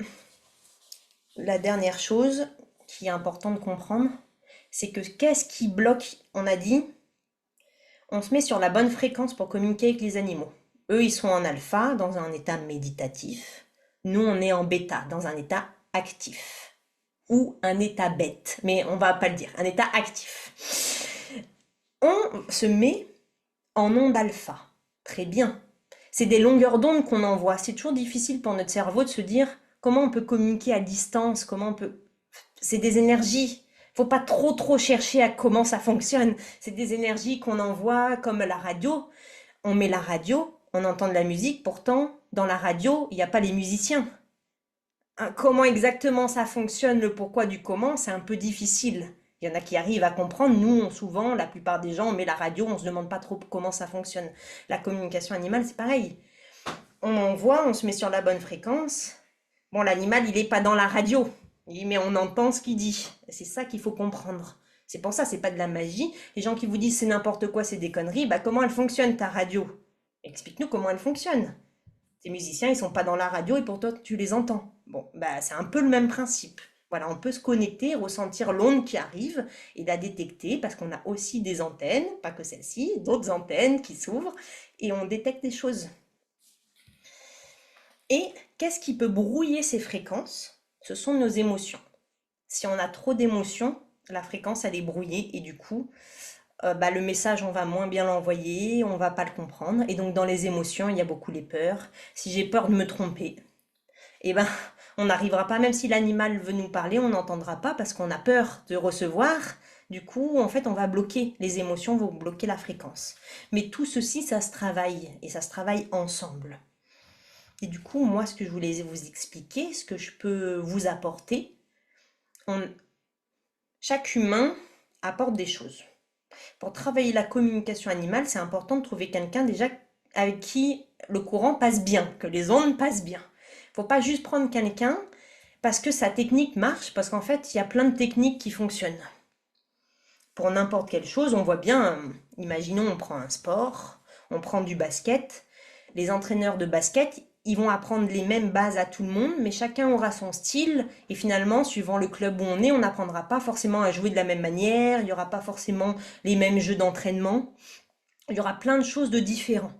la dernière chose qui est important de comprendre, c'est que qu'est-ce qui bloque? On a dit, on se met sur la bonne fréquence pour communiquer avec les animaux. Eux, ils sont en alpha, dans un état méditatif. Nous, on est en bêta, dans un état actif. Ou un état bête, mais on va pas le dire, un état actif. On se met en onde alpha. Très bien. C'est des longueurs d'onde qu'on envoie. C'est toujours difficile pour notre cerveau de se dire comment on peut communiquer à distance, comment on peut... C'est des énergies. Faut pas trop chercher à comment ça fonctionne. C'est des énergies qu'on envoie comme la radio. On met la radio, on entend de la musique, pourtant, dans la radio, il n'y a pas les musiciens. Comment exactement ça fonctionne, le pourquoi du comment, c'est un peu difficile. Il y en a qui arrivent à comprendre. Nous, souvent, la plupart des gens, on met la radio, on se demande pas trop comment ça fonctionne. La communication animale, c'est pareil. On envoie, on se met sur la bonne fréquence. Bon, l'animal, il est pas dans la radio, mais on entend ce qu'il dit. C'est ça qu'il faut comprendre. C'est pour ça, c'est pas de la magie. Les gens qui vous disent c'est n'importe quoi, c'est des conneries, bah comment elle fonctionne ta radio? Explique-nous comment elle fonctionne. Tes musiciens, ils sont pas dans la radio et pourtant tu les entends. Bon, bah c'est un peu le même principe. Voilà, on peut se connecter, ressentir l'onde qui arrive et la détecter parce qu'on a aussi des antennes, pas que celle-ci, d'autres antennes qui s'ouvrent et on détecte des choses. Et qu'est-ce qui peut brouiller ces fréquences? Ce sont nos émotions. Si on a trop d'émotions, la fréquence elle est brouillée et du coup, bah, le message on va moins bien l'envoyer, on va pas le comprendre. Et donc dans les émotions, il y a beaucoup les peurs. Si j'ai peur de me tromper, eh ben on n'arrivera pas, même si l'animal veut nous parler, on n'entendra pas parce qu'on a peur de recevoir. Du coup, en fait, on va bloquer, les émotions vont bloquer la fréquence. Mais tout ceci, ça se travaille et ça se travaille ensemble. Et du coup, moi, ce que je voulais vous expliquer, ce que je peux vous apporter, chaque humain apporte des choses. Pour travailler la communication animale, c'est important de trouver quelqu'un déjà avec qui le courant passe bien, que les ondes passent bien. Faut pas juste prendre quelqu'un parce que sa technique marche, parce qu'en fait, il y a plein de techniques qui fonctionnent. Pour n'importe quelle chose, on voit bien, imaginons on prend un sport, on prend du basket, les entraîneurs de basket, ils vont apprendre les mêmes bases à tout le monde, mais chacun aura son style, et finalement, suivant le club où on est, on n'apprendra pas forcément à jouer de la même manière, il n'y aura pas forcément les mêmes jeux d'entraînement, il y aura plein de choses de différents,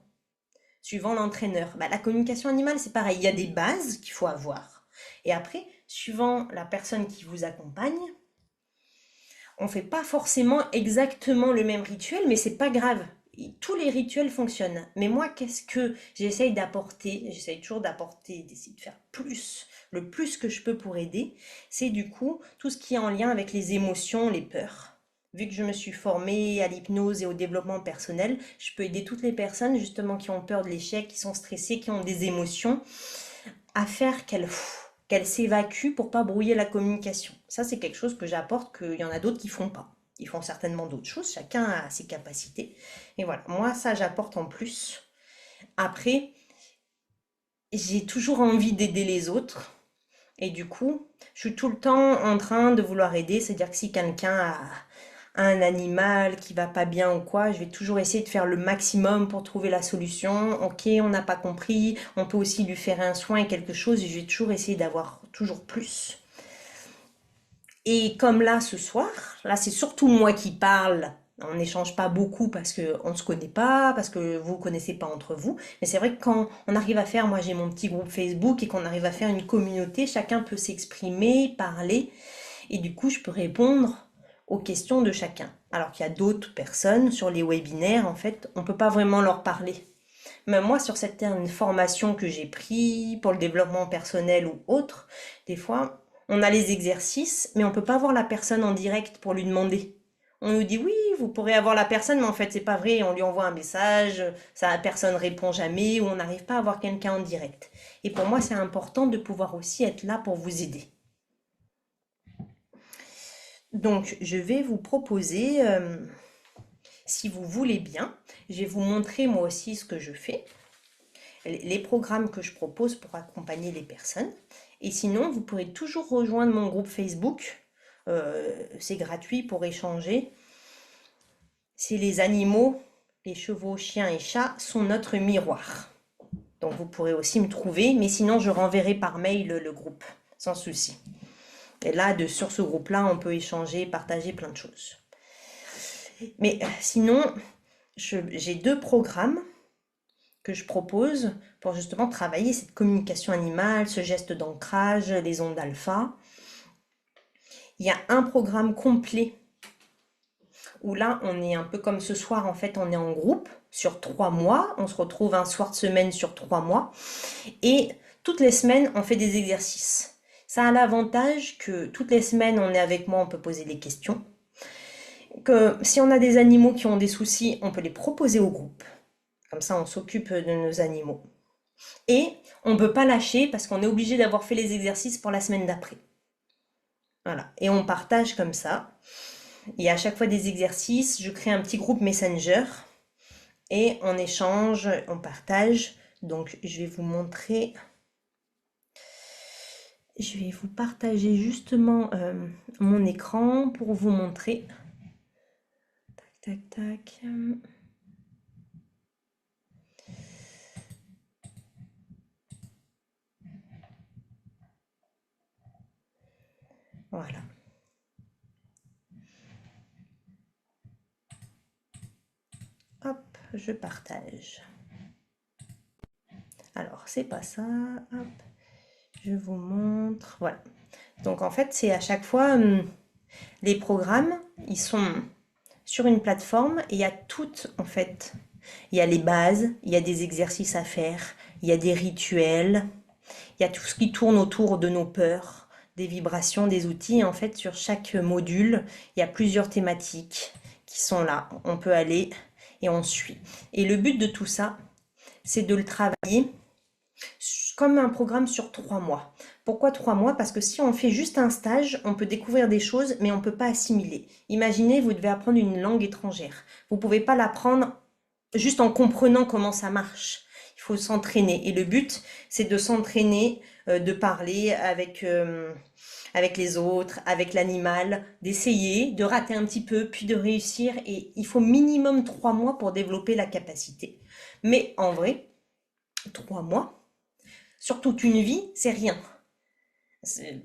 suivant l'entraîneur. Bah, la communication animale, c'est pareil, il y a des bases qu'il faut avoir. Et après, suivant la personne qui vous accompagne, on fait pas forcément exactement le même rituel, mais c'est pas grave. Tous les rituels fonctionnent. Mais moi, qu'est-ce que j'essaye d'apporter? J'essaye toujours d'apporter, d'essayer de faire plus, le plus que je peux pour aider. C'est du coup tout ce qui est en lien avec les émotions, les peurs. Vu que je me suis formée à l'hypnose et au développement personnel, je peux aider toutes les personnes justement qui ont peur de l'échec, qui sont stressées, qui ont des émotions, à faire qu'elles s'évacuent pour pas brouiller la communication. Ça, c'est quelque chose que j'apporte qu'il y en a d'autres qui font pas. Ils font certainement d'autres choses, chacun a ses capacités. Et voilà, moi, ça, j'apporte en plus. Après, j'ai toujours envie d'aider les autres. Et du coup, je suis tout le temps en train de vouloir aider. C'est-à-dire que si quelqu'un a un animal qui va pas bien ou quoi, je vais toujours essayer de faire le maximum pour trouver la solution. Ok, on n'a pas compris, on peut aussi lui faire un soin et quelque chose, et je vais toujours essayer d'avoir toujours plus. Et comme là ce soir, là c'est surtout moi qui parle. On n'échange pas beaucoup parce qu'on ne se connaît pas, parce que vous ne connaissez pas entre vous. Mais c'est vrai que quand on arrive à faire, moi j'ai mon petit groupe Facebook et qu'on arrive à faire une communauté, chacun peut s'exprimer, parler. Et du coup, je peux répondre aux questions de chacun. Alors qu'il y a d'autres personnes sur les webinaires, en fait, on ne peut pas vraiment leur parler. Même moi, sur certaines formations que j'ai prises pour le développement personnel ou autre, des fois, on a les exercices, mais on ne peut pas voir la personne en direct pour lui demander. On nous dit oui, vous pourrez avoir la personne, mais en fait, c'est pas vrai. On lui envoie un message, ça, la personne répond jamais, ou on n'arrive pas à voir quelqu'un en direct. Et pour moi, c'est important de pouvoir aussi être là pour vous aider. Donc, je vais vous proposer, si vous voulez bien, je vais vous montrer moi aussi ce que je fais, les programmes que je propose pour accompagner les personnes. Et sinon, vous pourrez toujours rejoindre mon groupe Facebook. C'est gratuit pour échanger. C'est les animaux, les chevaux, chiens et chats sont notre miroir. Donc, vous pourrez aussi me trouver, mais sinon, je renverrai par mail le groupe, sans souci. Et là, sur ce groupe-là, on peut échanger, partager plein de choses. Mais sinon, j'ai 2 programmes que je propose pour justement travailler cette communication animale, ce geste d'ancrage, les ondes alpha. Il y a un programme complet où là, on est un peu comme ce soir, en fait, on est en groupe sur 3 mois. On se retrouve un soir de semaine sur 3 mois. Et toutes les semaines, on fait des exercices. Ça a l'avantage que toutes les semaines, on est avec moi, on peut poser des questions. Que si on a des animaux qui ont des soucis, on peut les proposer au groupe. Comme ça, on s'occupe de nos animaux. Et on ne peut pas lâcher parce qu'on est obligé d'avoir fait les exercices pour la semaine d'après. Voilà. Et on partage comme ça. Il y a à chaque fois des exercices. Je crée un petit groupe Messenger et on échange, on partage. Donc, je vais vous montrer. Je vais vous partager justement mon écran pour vous montrer. Tac, tac, tac. Voilà. Hop, je partage. Alors, c'est pas ça. Hop, je vous montre. Voilà. Donc, en fait, c'est à chaque fois, les programmes, ils sont sur une plateforme et il y a toutes, en fait. Il y a les bases, il y a des exercices à faire, il y a des rituels, il y a tout ce qui tourne autour de nos peurs, des vibrations, des outils. En fait, sur chaque module, il y a plusieurs thématiques qui sont là. On peut aller et on suit. Et le but de tout ça, c'est de le travailler comme un programme sur 3 mois. Pourquoi 3 mois? Parce que si on fait juste un stage, on peut découvrir des choses, mais on ne peut pas assimiler. Imaginez, vous devez apprendre une langue étrangère. Vous ne pouvez pas l'apprendre juste en comprenant comment ça marche. Il faut s'entraîner. Et le but, c'est de s'entraîner, de parler avec les autres, avec l'animal, d'essayer, de rater un petit peu, puis de réussir. Et il faut minimum 3 mois pour développer la capacité. Mais en vrai, 3 mois, sur toute une vie, c'est rien.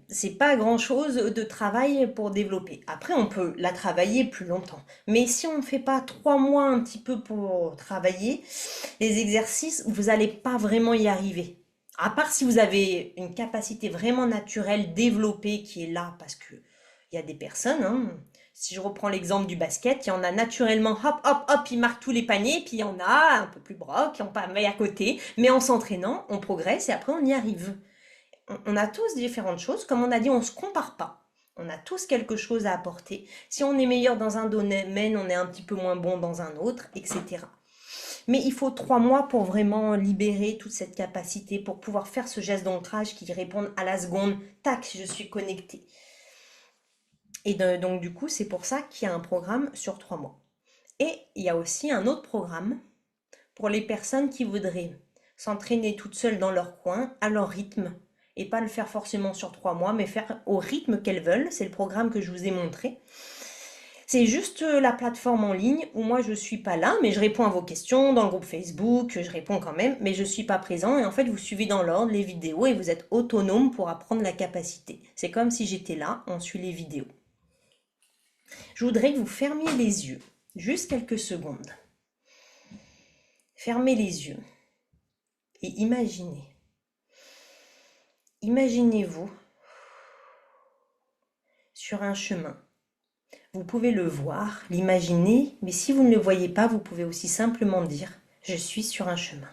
C'est pas grand-chose de travail pour développer. Après, on peut la travailler plus longtemps. Mais si on ne fait pas 3 mois un petit peu pour travailler, les exercices, vous n'allez pas vraiment y arriver. À part si vous avez une capacité vraiment naturelle développée qui est là, parce que il y a des personnes, hein, Si je reprends l'exemple du basket, il y en a naturellement, hop, hop, hop, ils marquent tous les paniers, puis il y en a un peu plus bras qui ont pas mis à côté. Mais en s'entraînant, on progresse et après on y arrive. On a tous différentes choses. Comme on a dit, on ne se compare pas. On a tous quelque chose à apporter. Si on est meilleur dans un domaine, on est un petit peu moins bon dans un autre, etc. Mais il faut 3 mois pour vraiment libérer toute cette capacité, pour pouvoir faire ce geste d'ancrage qui répond à la seconde. Tac, je suis connecté. Et donc du coup, c'est pour ça qu'il y a un programme sur 3 mois. Et il y a aussi un autre programme pour les personnes qui voudraient s'entraîner toutes seules dans leur coin, à leur rythme, et pas le faire forcément sur 3 mois, mais faire au rythme qu'elles veulent. C'est le programme que je vous ai montré. C'est juste la plateforme en ligne où moi je suis pas là, mais je réponds à vos questions dans le groupe Facebook, je réponds quand même, mais je suis pas présent et en fait vous suivez dans l'ordre les vidéos et vous êtes autonome pour apprendre la capacité. C'est comme si j'étais là, on suit les vidéos. Je voudrais que vous fermiez les yeux, juste quelques secondes. Fermez les yeux et imaginez. Imaginez-vous sur un chemin. Vous pouvez le voir, l'imaginer, mais si vous ne le voyez pas, vous pouvez aussi simplement dire « Je suis sur un chemin ».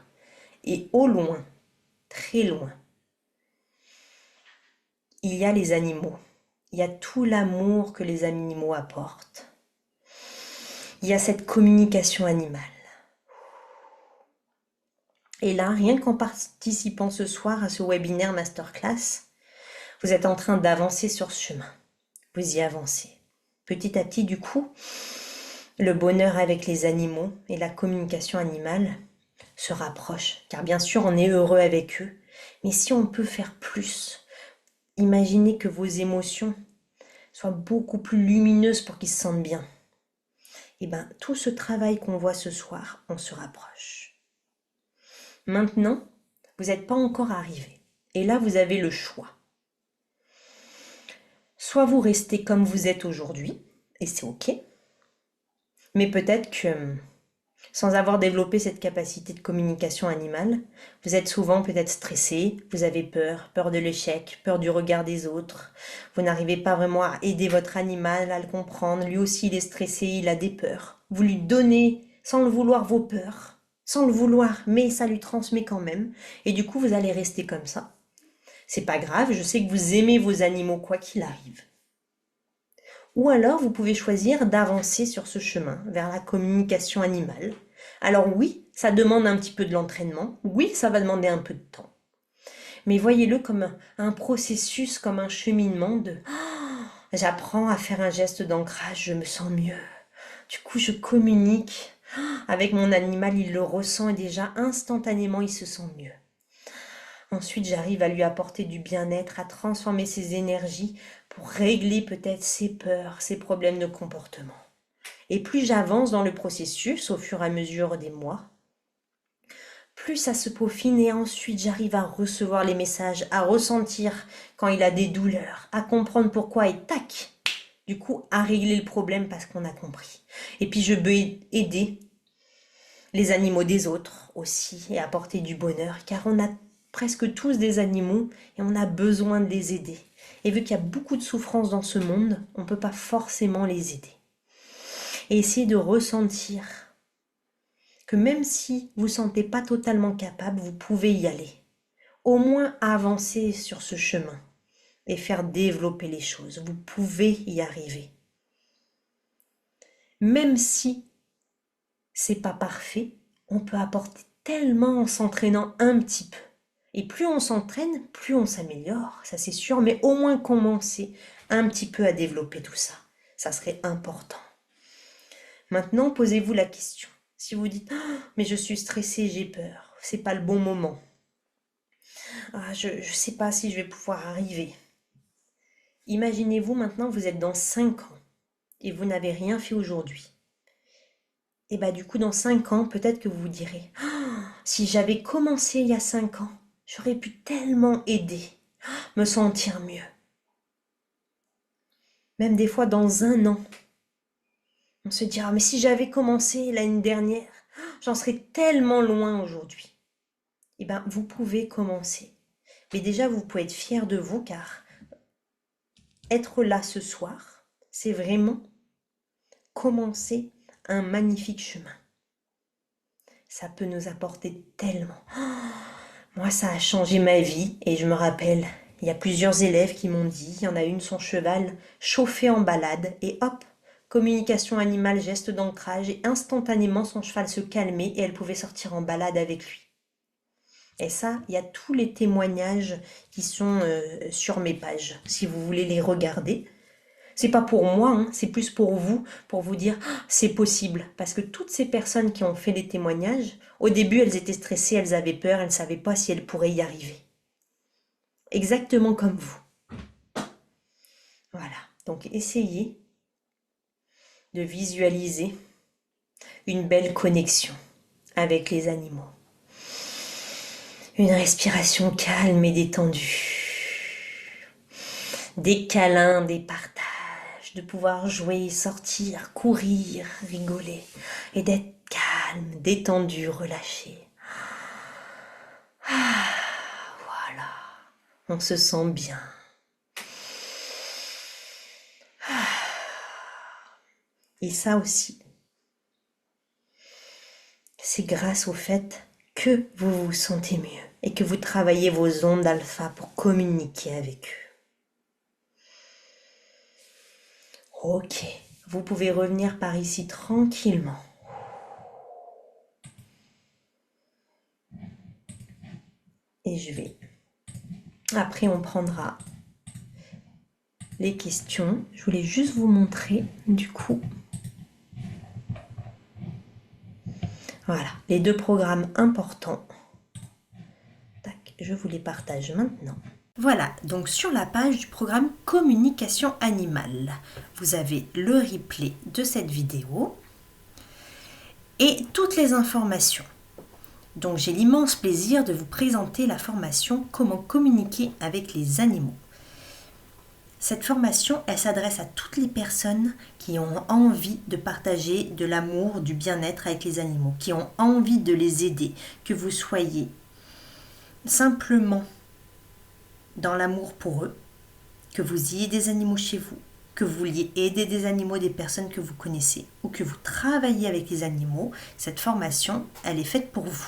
Et au loin, très loin, il y a les animaux. Il y a tout l'amour que les animaux apportent. Il y a cette communication animale. Et là, rien qu'en participant ce soir à ce webinaire masterclass, vous êtes en train d'avancer sur ce chemin. Vous y avancez. Petit à petit, du coup, le bonheur avec les animaux et la communication animale se rapprochent. Car bien sûr, on est heureux avec eux. Mais si on peut faire plus, imaginez que vos émotions soient beaucoup plus lumineuses pour qu'ils se sentent bien. Et bien, tout ce travail qu'on voit ce soir, on se rapproche. Maintenant, vous n'êtes pas encore arrivé. Et là, vous avez le choix. Soit vous restez comme vous êtes aujourd'hui, et c'est ok. Mais peut-être que, sans avoir développé cette capacité de communication animale, vous êtes souvent peut-être stressé, vous avez peur, peur de l'échec, peur du regard des autres. Vous n'arrivez pas vraiment à aider votre animal, à le comprendre. Lui aussi, il est stressé, il a des peurs. Vous lui donnez, sans le vouloir, vos peurs. Sans le vouloir, mais ça lui transmet quand même. Et du coup, vous allez rester comme ça. C'est pas grave, je sais que vous aimez vos animaux quoi qu'il arrive. Ou alors, vous pouvez choisir d'avancer sur ce chemin vers la communication animale. Alors oui, ça demande un petit peu de l'entraînement. Oui, ça va demander un peu de temps. Mais voyez-le comme un processus, comme un cheminement de j'apprends à faire un geste d'ancrage, je me sens mieux. Du coup, je communique avec mon animal, il le ressent et déjà instantanément, il se sent mieux. Ensuite, j'arrive à lui apporter du bien-être, à transformer ses énergies pour régler peut-être ses peurs, ses problèmes de comportement. Et plus j'avance dans le processus au fur et à mesure des mois, plus ça se peaufine et ensuite j'arrive à recevoir les messages, à ressentir quand il a des douleurs, à comprendre pourquoi et tac, du coup à régler le problème parce qu'on a compris. Et puis je peux aider les animaux des autres aussi et apporter du bonheur car on a presque tous des animaux et on a besoin de les aider. Et vu qu'il y a beaucoup de souffrance dans ce monde, on ne peut pas forcément les aider. Et essayer de ressentir que même si vous ne vous sentez pas totalement capable, vous pouvez y aller. Au moins avancer sur ce chemin et faire développer les choses. Vous pouvez y arriver. Même si c'est pas parfait, on peut apporter tellement en s'entraînant un petit peu. Et plus on s'entraîne, plus on s'améliore, ça c'est sûr, mais au moins commencer un petit peu à développer tout ça. Ça serait important. Maintenant, posez-vous la question. Si vous dites oh, « mais je suis stressée, j'ai peur, c'est pas le bon moment. Ah, je ne sais pas si je vais pouvoir arriver. » Imaginez-vous maintenant, vous êtes dans 5 ans et vous n'avez rien fait aujourd'hui. Et bah du coup, dans 5 ans, peut-être que vous vous direz oh, « si j'avais commencé il y a 5 ans, j'aurais pu tellement aider, me sentir mieux. » Même des fois, dans 1 an, on se dira « mais si j'avais commencé l'année dernière, j'en serais tellement loin aujourd'hui. » Eh bien, vous pouvez commencer. Mais déjà, vous pouvez être fier de vous car être là ce soir, c'est vraiment commencer un magnifique chemin. Ça peut nous apporter tellement. Moi, ça a changé ma vie et je me rappelle, il y a plusieurs élèves qui m'ont dit, il y en a une, son cheval chauffé en balade et hop, communication animale, geste d'ancrage et instantanément son cheval se calmait et elle pouvait sortir en balade avec lui. Et ça, il y a tous les témoignages qui sont sur mes pages, si vous voulez les regarder. C'est pas pour moi, hein, c'est plus pour vous dire c'est possible. Parce que toutes ces personnes qui ont fait des témoignages, au début elles étaient stressées, elles avaient peur, elles ne savaient pas si elles pourraient y arriver. Exactement comme vous. Voilà, donc essayez de visualiser une belle connexion avec les animaux. Une respiration calme et détendue. Des câlins, des partages. De pouvoir jouer, sortir, courir, rigoler et d'être calme, détendu, relâché. Voilà, on se sent bien. Et ça aussi, c'est grâce au fait que vous vous sentez mieux et que vous travaillez vos ondes alpha pour communiquer avec eux. Ok, vous pouvez revenir par ici tranquillement. Et je vais. Après, on prendra les questions. Je voulais juste vous montrer, du coup. Voilà, les 2 programmes importants. Tac, je vous les partage maintenant. Voilà, donc sur la page du programme Communication animale, vous avez le replay de cette vidéo et toutes les informations. Donc j'ai l'immense plaisir de vous présenter la formation Comment communiquer avec les animaux. Cette formation, elle s'adresse à toutes les personnes qui ont envie de partager de l'amour, du bien-être avec les animaux, qui ont envie de les aider, que vous soyez simplement dans l'amour pour eux, que vous ayez des animaux chez vous, que vous vouliez aider des animaux, des personnes que vous connaissez, ou que vous travaillez avec les animaux, cette formation, elle est faite pour vous.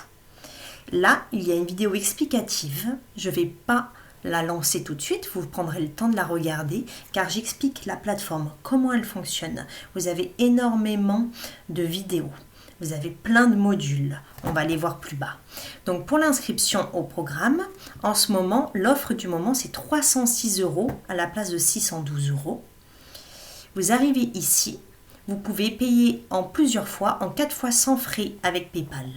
Là, il y a une vidéo explicative, je ne vais pas la lancer tout de suite, vous prendrez le temps de la regarder, car j'explique la plateforme, comment elle fonctionne. Vous avez énormément de vidéos. Vous avez plein de modules, on va les voir plus bas. Donc pour l'inscription au programme, en ce moment, l'offre du moment c'est 306 € à la place de 612 €. Vous arrivez ici, vous pouvez payer en plusieurs fois, en 4 fois sans frais avec PayPal.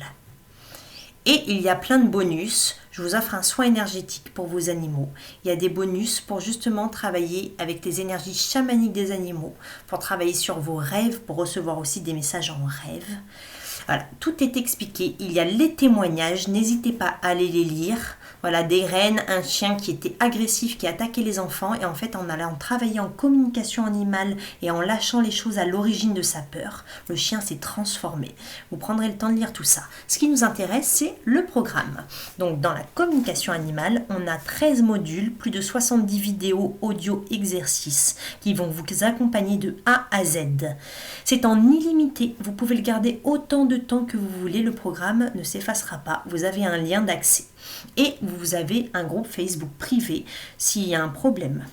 Et il y a plein de bonus. Je vous offre un soin énergétique pour vos animaux. Il y a des bonus pour justement travailler avec les énergies chamaniques des animaux, pour travailler sur vos rêves, pour recevoir aussi des messages en rêve. Voilà, tout est expliqué. Il y a les témoignages, n'hésitez pas à aller les lire. Voilà, des reines, un chien qui était agressif, qui attaquait les enfants. Et en fait, en allant travailler en communication animale et en lâchant les choses à l'origine de sa peur, le chien s'est transformé. Vous prendrez le temps de lire tout ça. Ce qui nous intéresse, c'est le programme. Donc, dans la communication animale, on a 13 modules, plus de 70 vidéos, audio, exercices qui vont vous accompagner de A à Z. C'est en illimité. Vous pouvez le garder autant de temps que vous voulez. Le programme ne s'effacera pas. Vous avez un lien d'accès. Et vous avez un groupe Facebook privé s'il y a un problème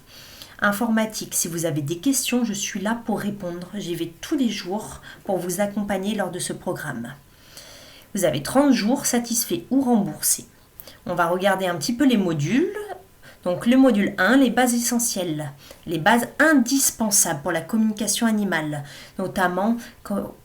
informatique. Si vous avez des questions, je suis là pour répondre. J'y vais tous les jours pour vous accompagner lors de ce programme. Vous avez 30 jours satisfaits ou remboursés. On va regarder un petit peu les modules. Donc le module 1, les bases essentielles, les bases indispensables pour la communication animale, notamment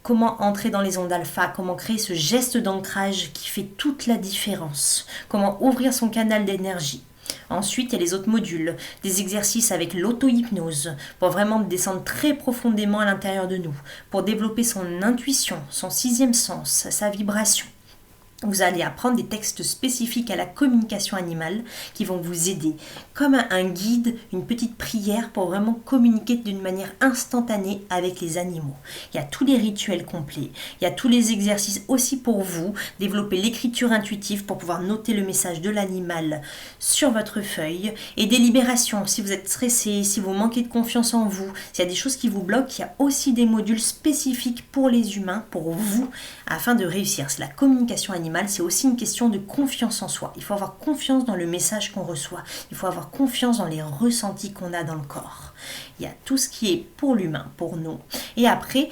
comment entrer dans les ondes alpha, comment créer ce geste d'ancrage qui fait toute la différence, comment ouvrir son canal d'énergie. Ensuite, il y a les autres modules, des exercices avec l'auto-hypnose, pour vraiment descendre très profondément à l'intérieur de nous, pour développer son intuition, son 6e sens, sa vibration. Vous allez apprendre des textes spécifiques à la communication animale qui vont vous aider, comme un guide, une petite prière pour vraiment communiquer d'une manière instantanée avec les animaux. Il y a tous les rituels complets, il y a tous les exercices aussi pour vous, développer l'écriture intuitive pour pouvoir noter le message de l'animal sur votre feuille, et des libérations si vous êtes stressé, si vous manquez de confiance en vous, s'il y a des choses qui vous bloquent, il y a aussi des modules spécifiques pour les humains, pour vous, afin de réussir. C'est la communication animale. C'est aussi une question de confiance en soi. Il faut avoir confiance dans le message qu'on reçoit. Il faut avoir confiance dans les ressentis qu'on a dans le corps. Il y a tout ce qui est pour l'humain, pour nous. Et après,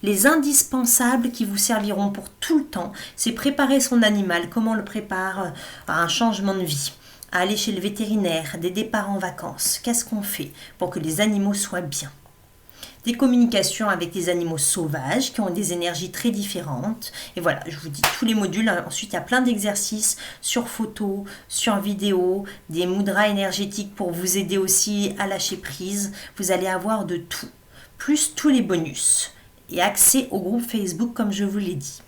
les indispensables qui vous serviront pour tout le temps, c'est préparer son animal. Comment on le prépare à un changement de vie, à aller chez le vétérinaire, des départs en vacances. Qu'est-ce qu'on fait pour que les animaux soient bien ? Des communications avec des animaux sauvages qui ont des énergies très différentes. Et voilà, je vous dis tous les modules. Ensuite, il y a plein d'exercices sur photo, sur vidéo, des mudras énergétiques pour vous aider aussi à lâcher prise. Vous allez avoir de tout, plus tous les bonus et accès au groupe Facebook comme je vous l'ai dit.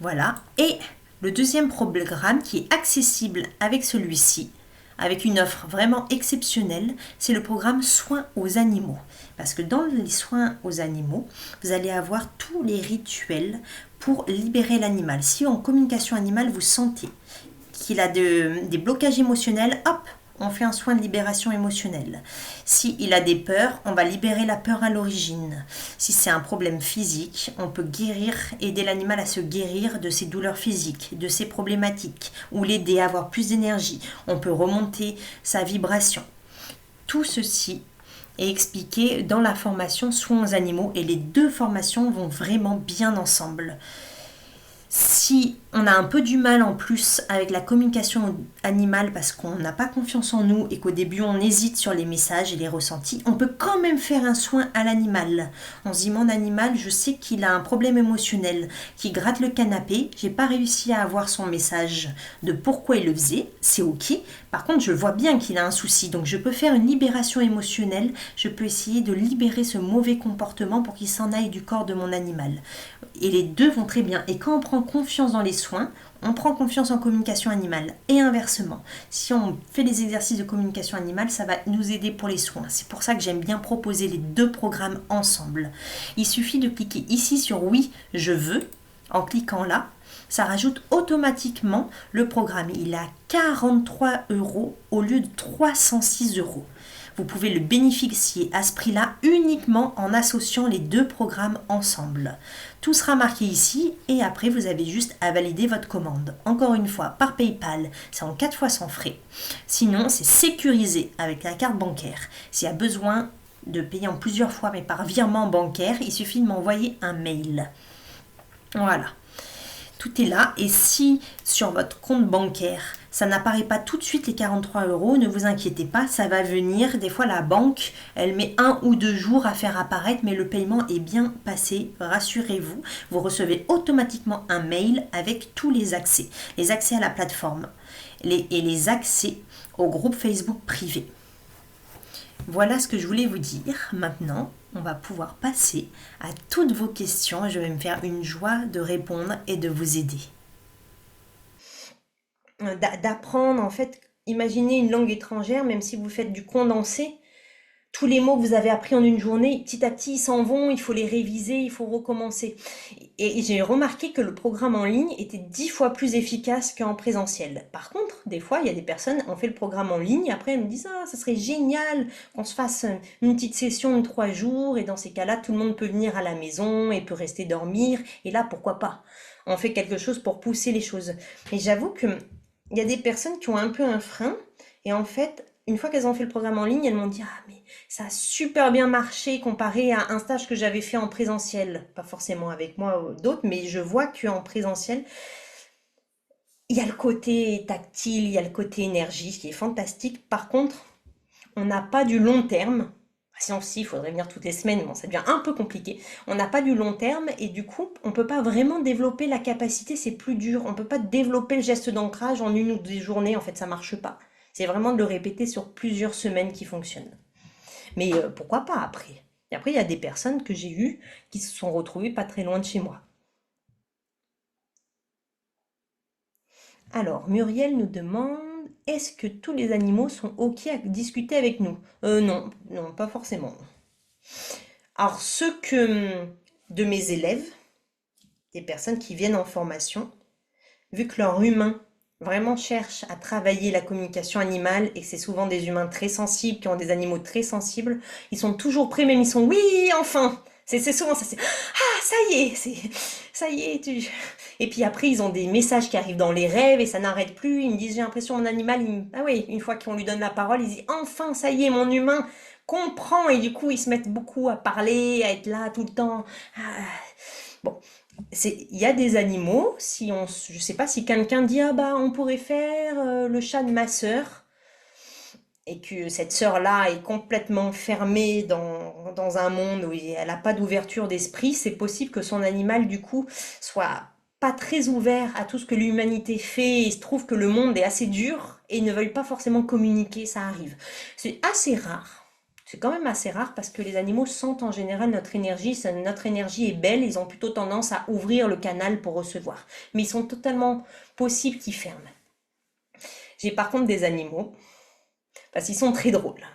Voilà, et le deuxième programme qui est accessible avec celui-ci, avec une offre vraiment exceptionnelle, c'est le programme Soins aux animaux. Parce que dans les soins aux animaux, vous allez avoir tous les rituels pour libérer l'animal. Si en communication animale, vous sentez qu'il a des blocages émotionnels, hop, on fait un soin de libération émotionnelle. S'il a des peurs, on va libérer la peur à l'origine. Si c'est un problème physique, on peut guérir, aider l'animal à se guérir de ses douleurs physiques, de ses problématiques, ou l'aider à avoir plus d'énergie. On peut remonter sa vibration. Tout ceci est expliqué dans la formation Soins aux animaux, et les deux formations vont vraiment bien ensemble. Si on a un peu du mal en plus avec la communication animale parce qu'on n'a pas confiance en nous et qu'au début on hésite sur les messages et les ressentis, on peut quand même faire un soin à l'animal. On se dit mon animal, je sais qu'il a un problème émotionnel, qui gratte le canapé, j'ai pas réussi à avoir son message de pourquoi il le faisait, c'est ok. Par contre, je vois bien qu'il a un souci, donc je peux faire une libération émotionnelle, je peux essayer de libérer ce mauvais comportement pour qu'il s'en aille du corps de mon animal. Et les deux vont très bien. Et quand on prend confiance dans les soins, on prend confiance en communication animale. Et inversement, si on fait les exercices de communication animale, ça va nous aider pour les soins. C'est pour ça que j'aime bien proposer les deux programmes ensemble. Il suffit de cliquer ici sur oui, je veux. En cliquant là, ça rajoute automatiquement le programme. Il est à 43 € au lieu de 306 €. Vous pouvez le bénéficier à ce prix-là uniquement en associant les deux programmes ensemble. Tout sera marqué ici et après vous avez juste à valider votre commande. Encore une fois, par PayPal, c'est en 4 fois sans frais. Sinon, c'est sécurisé avec la carte bancaire. S'il y a besoin de payer en plusieurs fois mais par virement bancaire, il suffit de m'envoyer un mail. Voilà. Tout est là et si sur votre compte bancaire, ça n'apparaît pas tout de suite les 43 €, ne vous inquiétez pas, ça va venir. Des fois, la banque, elle met 1 ou 2 jours à faire apparaître, mais le paiement est bien passé, rassurez-vous. Vous recevez automatiquement un mail avec tous les accès à la plateforme et les accès au groupe Facebook privé. Voilà ce que je voulais vous dire. Maintenant, on va pouvoir passer à toutes vos questions et je vais me faire une joie de répondre et de vous aider. D'apprendre, en fait, imaginez une langue étrangère, même si vous faites du condensé, tous les mots que vous avez appris en une journée, petit à petit, ils s'en vont, il faut les réviser, il faut recommencer. Et j'ai remarqué que le programme en ligne était 10 fois plus efficace qu'en présentiel. Par contre, des fois, il y a des personnes, on fait le programme en ligne, après elles me disent « Ah, ça serait génial qu'on se fasse une petite session de 3 jours, et dans ces cas-là, tout le monde peut venir à la maison et peut rester dormir, et là, pourquoi pas? On fait quelque chose pour pousser les choses. » Et j'avoue que il y a des personnes qui ont un peu un frein, et en fait, une fois qu'elles ont fait le programme en ligne, elles m'ont dit « Ah, mais ça a super bien marché comparé à un stage que j'avais fait en présentiel. » Pas forcément avec moi ou d'autres, mais je vois qu'en présentiel, il y a le côté tactile, il y a le côté énergie, qui est fantastique. Par contre, on n'a pas du long terme. Sinon, si, il faudrait venir toutes les semaines, bon, ça devient un peu compliqué. On n'a pas du long terme et du coup, on ne peut pas vraiment développer la capacité, c'est plus dur. On ne peut pas développer le geste d'ancrage en une ou deux journées, en fait, ça ne marche pas. C'est vraiment de le répéter sur plusieurs semaines qui fonctionne. Mais pourquoi pas après? Et après, il y a des personnes que j'ai eues qui se sont retrouvées pas très loin de chez moi. Alors, Muriel nous demande, est-ce que tous les animaux sont OK à discuter avec nous? Non, non, pas forcément. Alors, de mes élèves, des personnes qui viennent en formation, vu que leur humain vraiment cherche à travailler la communication animale et que c'est souvent des humains très sensibles, qui ont des animaux très sensibles, ils sont toujours prêts, même ils sont oui, enfin. C'est souvent ça, c'est ah, ça y est, ça y est, tu. Et puis après, ils ont des messages qui arrivent dans les rêves et ça n'arrête plus. Ils me disent, j'ai l'impression mon animal, ah oui, une fois qu'on lui donne la parole, il dit enfin, ça y est, mon humain comprend et du coup, ils se mettent beaucoup à parler, à être là tout le temps. Ah. Bon, il y a des animaux, si on, je sais pas si quelqu'un dit ah bah on pourrait faire le chat de ma sœur et que cette sœur-là est complètement fermée dans un monde où elle n'a pas d'ouverture d'esprit, c'est possible que son animal du coup soit pas très ouvert à tout ce que l'humanité fait et se trouve que le monde est assez dur et ne veuille pas forcément communiquer, ça arrive. C'est assez rare. C'est quand même assez rare parce que les animaux sentent en général notre énergie. Notre énergie est belle, ils ont plutôt tendance à ouvrir le canal pour recevoir. Mais ils sont totalement possibles qu'ils ferment. J'ai par contre des animaux, parce qu'ils sont très drôles.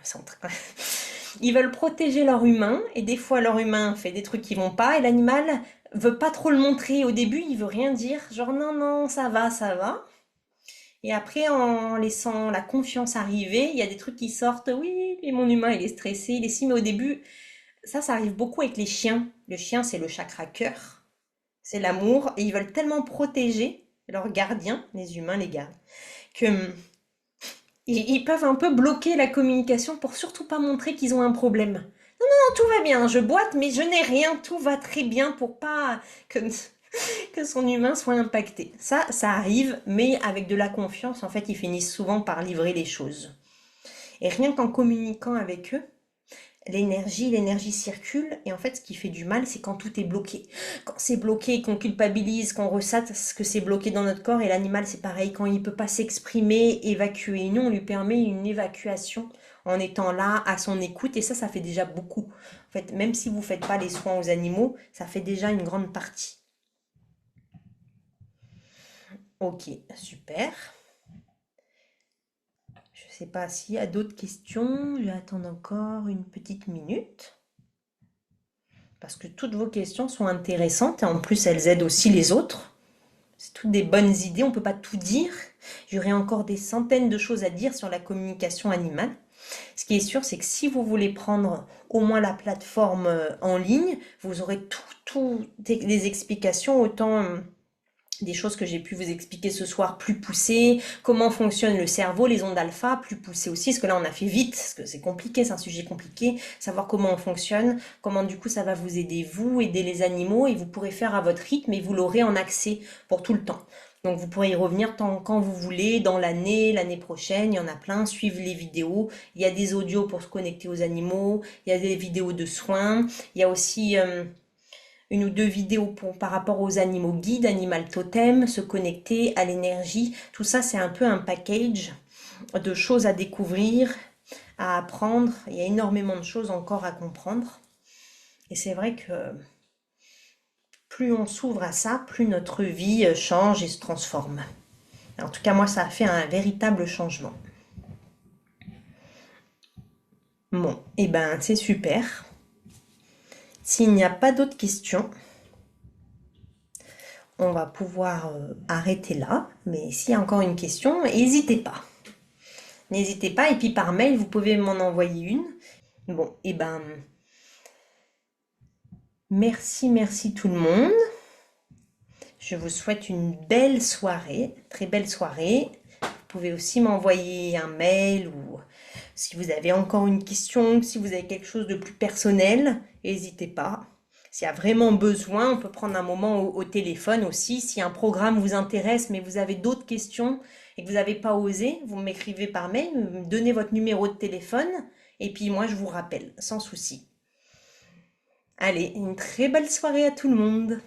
Ils veulent protéger leur humain, et des fois leur humain fait des trucs qui vont pas, et l'animal veut pas trop le montrer. Au début, il veut rien dire, genre non, non, ça va, ça va. Et après, en laissant la confiance arriver, il y a des trucs qui sortent. Oui, mais mon humain, il est stressé, il est si. Mais au début, ça arrive beaucoup avec les chiens. Le chien, c'est le chakra cœur. C'est l'amour. Et ils veulent tellement protéger leurs gardiens, les humains les gardent, que ils peuvent un peu bloquer la communication pour surtout pas montrer qu'ils ont un problème. Non, non, tout va bien, je boite, mais je n'ai rien, tout va très bien pour pas que son humain soit impacté. Ça arrive, mais avec de la confiance, en fait, ils finissent souvent par livrer les choses. Et rien qu'en communiquant avec eux, l'énergie circule. Et en fait, ce qui fait du mal, c'est quand tout est bloqué. Quand c'est bloqué, qu'on culpabilise, qu'on ressasse ce que c'est bloqué dans notre corps. Et l'animal, c'est pareil. Quand il peut pas s'exprimer, évacuer. Nous, on lui permet une évacuation en étant là, à son écoute. Et ça fait déjà beaucoup. En fait, même si vous faites pas les soins aux animaux, ça fait déjà une grande partie. Ok, super. Je sais pas s'il y a d'autres questions. Je vais attendre encore une petite minute. Parce que toutes vos questions sont intéressantes et en plus elles aident aussi les autres. C'est toutes des bonnes idées, on ne peut pas tout dire. J'aurais encore des centaines de choses à dire sur la communication animale. Ce qui est sûr, c'est que si vous voulez prendre au moins la plateforme en ligne, vous aurez tout des explications, autant des choses que j'ai pu vous expliquer ce soir plus poussées, comment fonctionne le cerveau, les ondes alpha, plus poussées aussi, parce que là on a fait vite, parce que c'est compliqué, c'est un sujet compliqué, savoir comment on fonctionne, comment du coup ça va vous aider, vous, aider les animaux, et vous pourrez faire à votre rythme, et vous l'aurez en accès pour tout le temps. Donc vous pourrez y revenir quand vous voulez, dans l'année prochaine, il y en a plein, suivre les vidéos, il y a des audios pour se connecter aux animaux, il y a des vidéos de soins, il y a aussi une ou deux vidéos par rapport aux animaux guides, animal totem, se connecter à l'énergie. Tout ça, c'est un peu un package de choses à découvrir, à apprendre. Il y a énormément de choses encore à comprendre. Et c'est vrai que plus on s'ouvre à ça, plus notre vie change et se transforme. En tout cas, moi, ça a fait un véritable changement. Bon, et ben c'est super. S'il n'y a pas d'autres questions, on va pouvoir arrêter là. Mais s'il y a encore une question, n'hésitez pas. N'hésitez pas. Et puis par mail, vous pouvez m'en envoyer une. Bon, et ben, merci tout le monde. Je vous souhaite une belle soirée, très belle soirée. Vous pouvez aussi m'envoyer un mail ou si vous avez encore une question, si vous avez quelque chose de plus personnel, n'hésitez pas. S'il y a vraiment besoin, on peut prendre un moment au téléphone aussi. Si un programme vous intéresse, mais vous avez d'autres questions et que vous n'avez pas osé, vous m'écrivez par mail, me donnez votre numéro de téléphone et puis moi je vous rappelle, sans souci. Allez, une très belle soirée à tout le monde.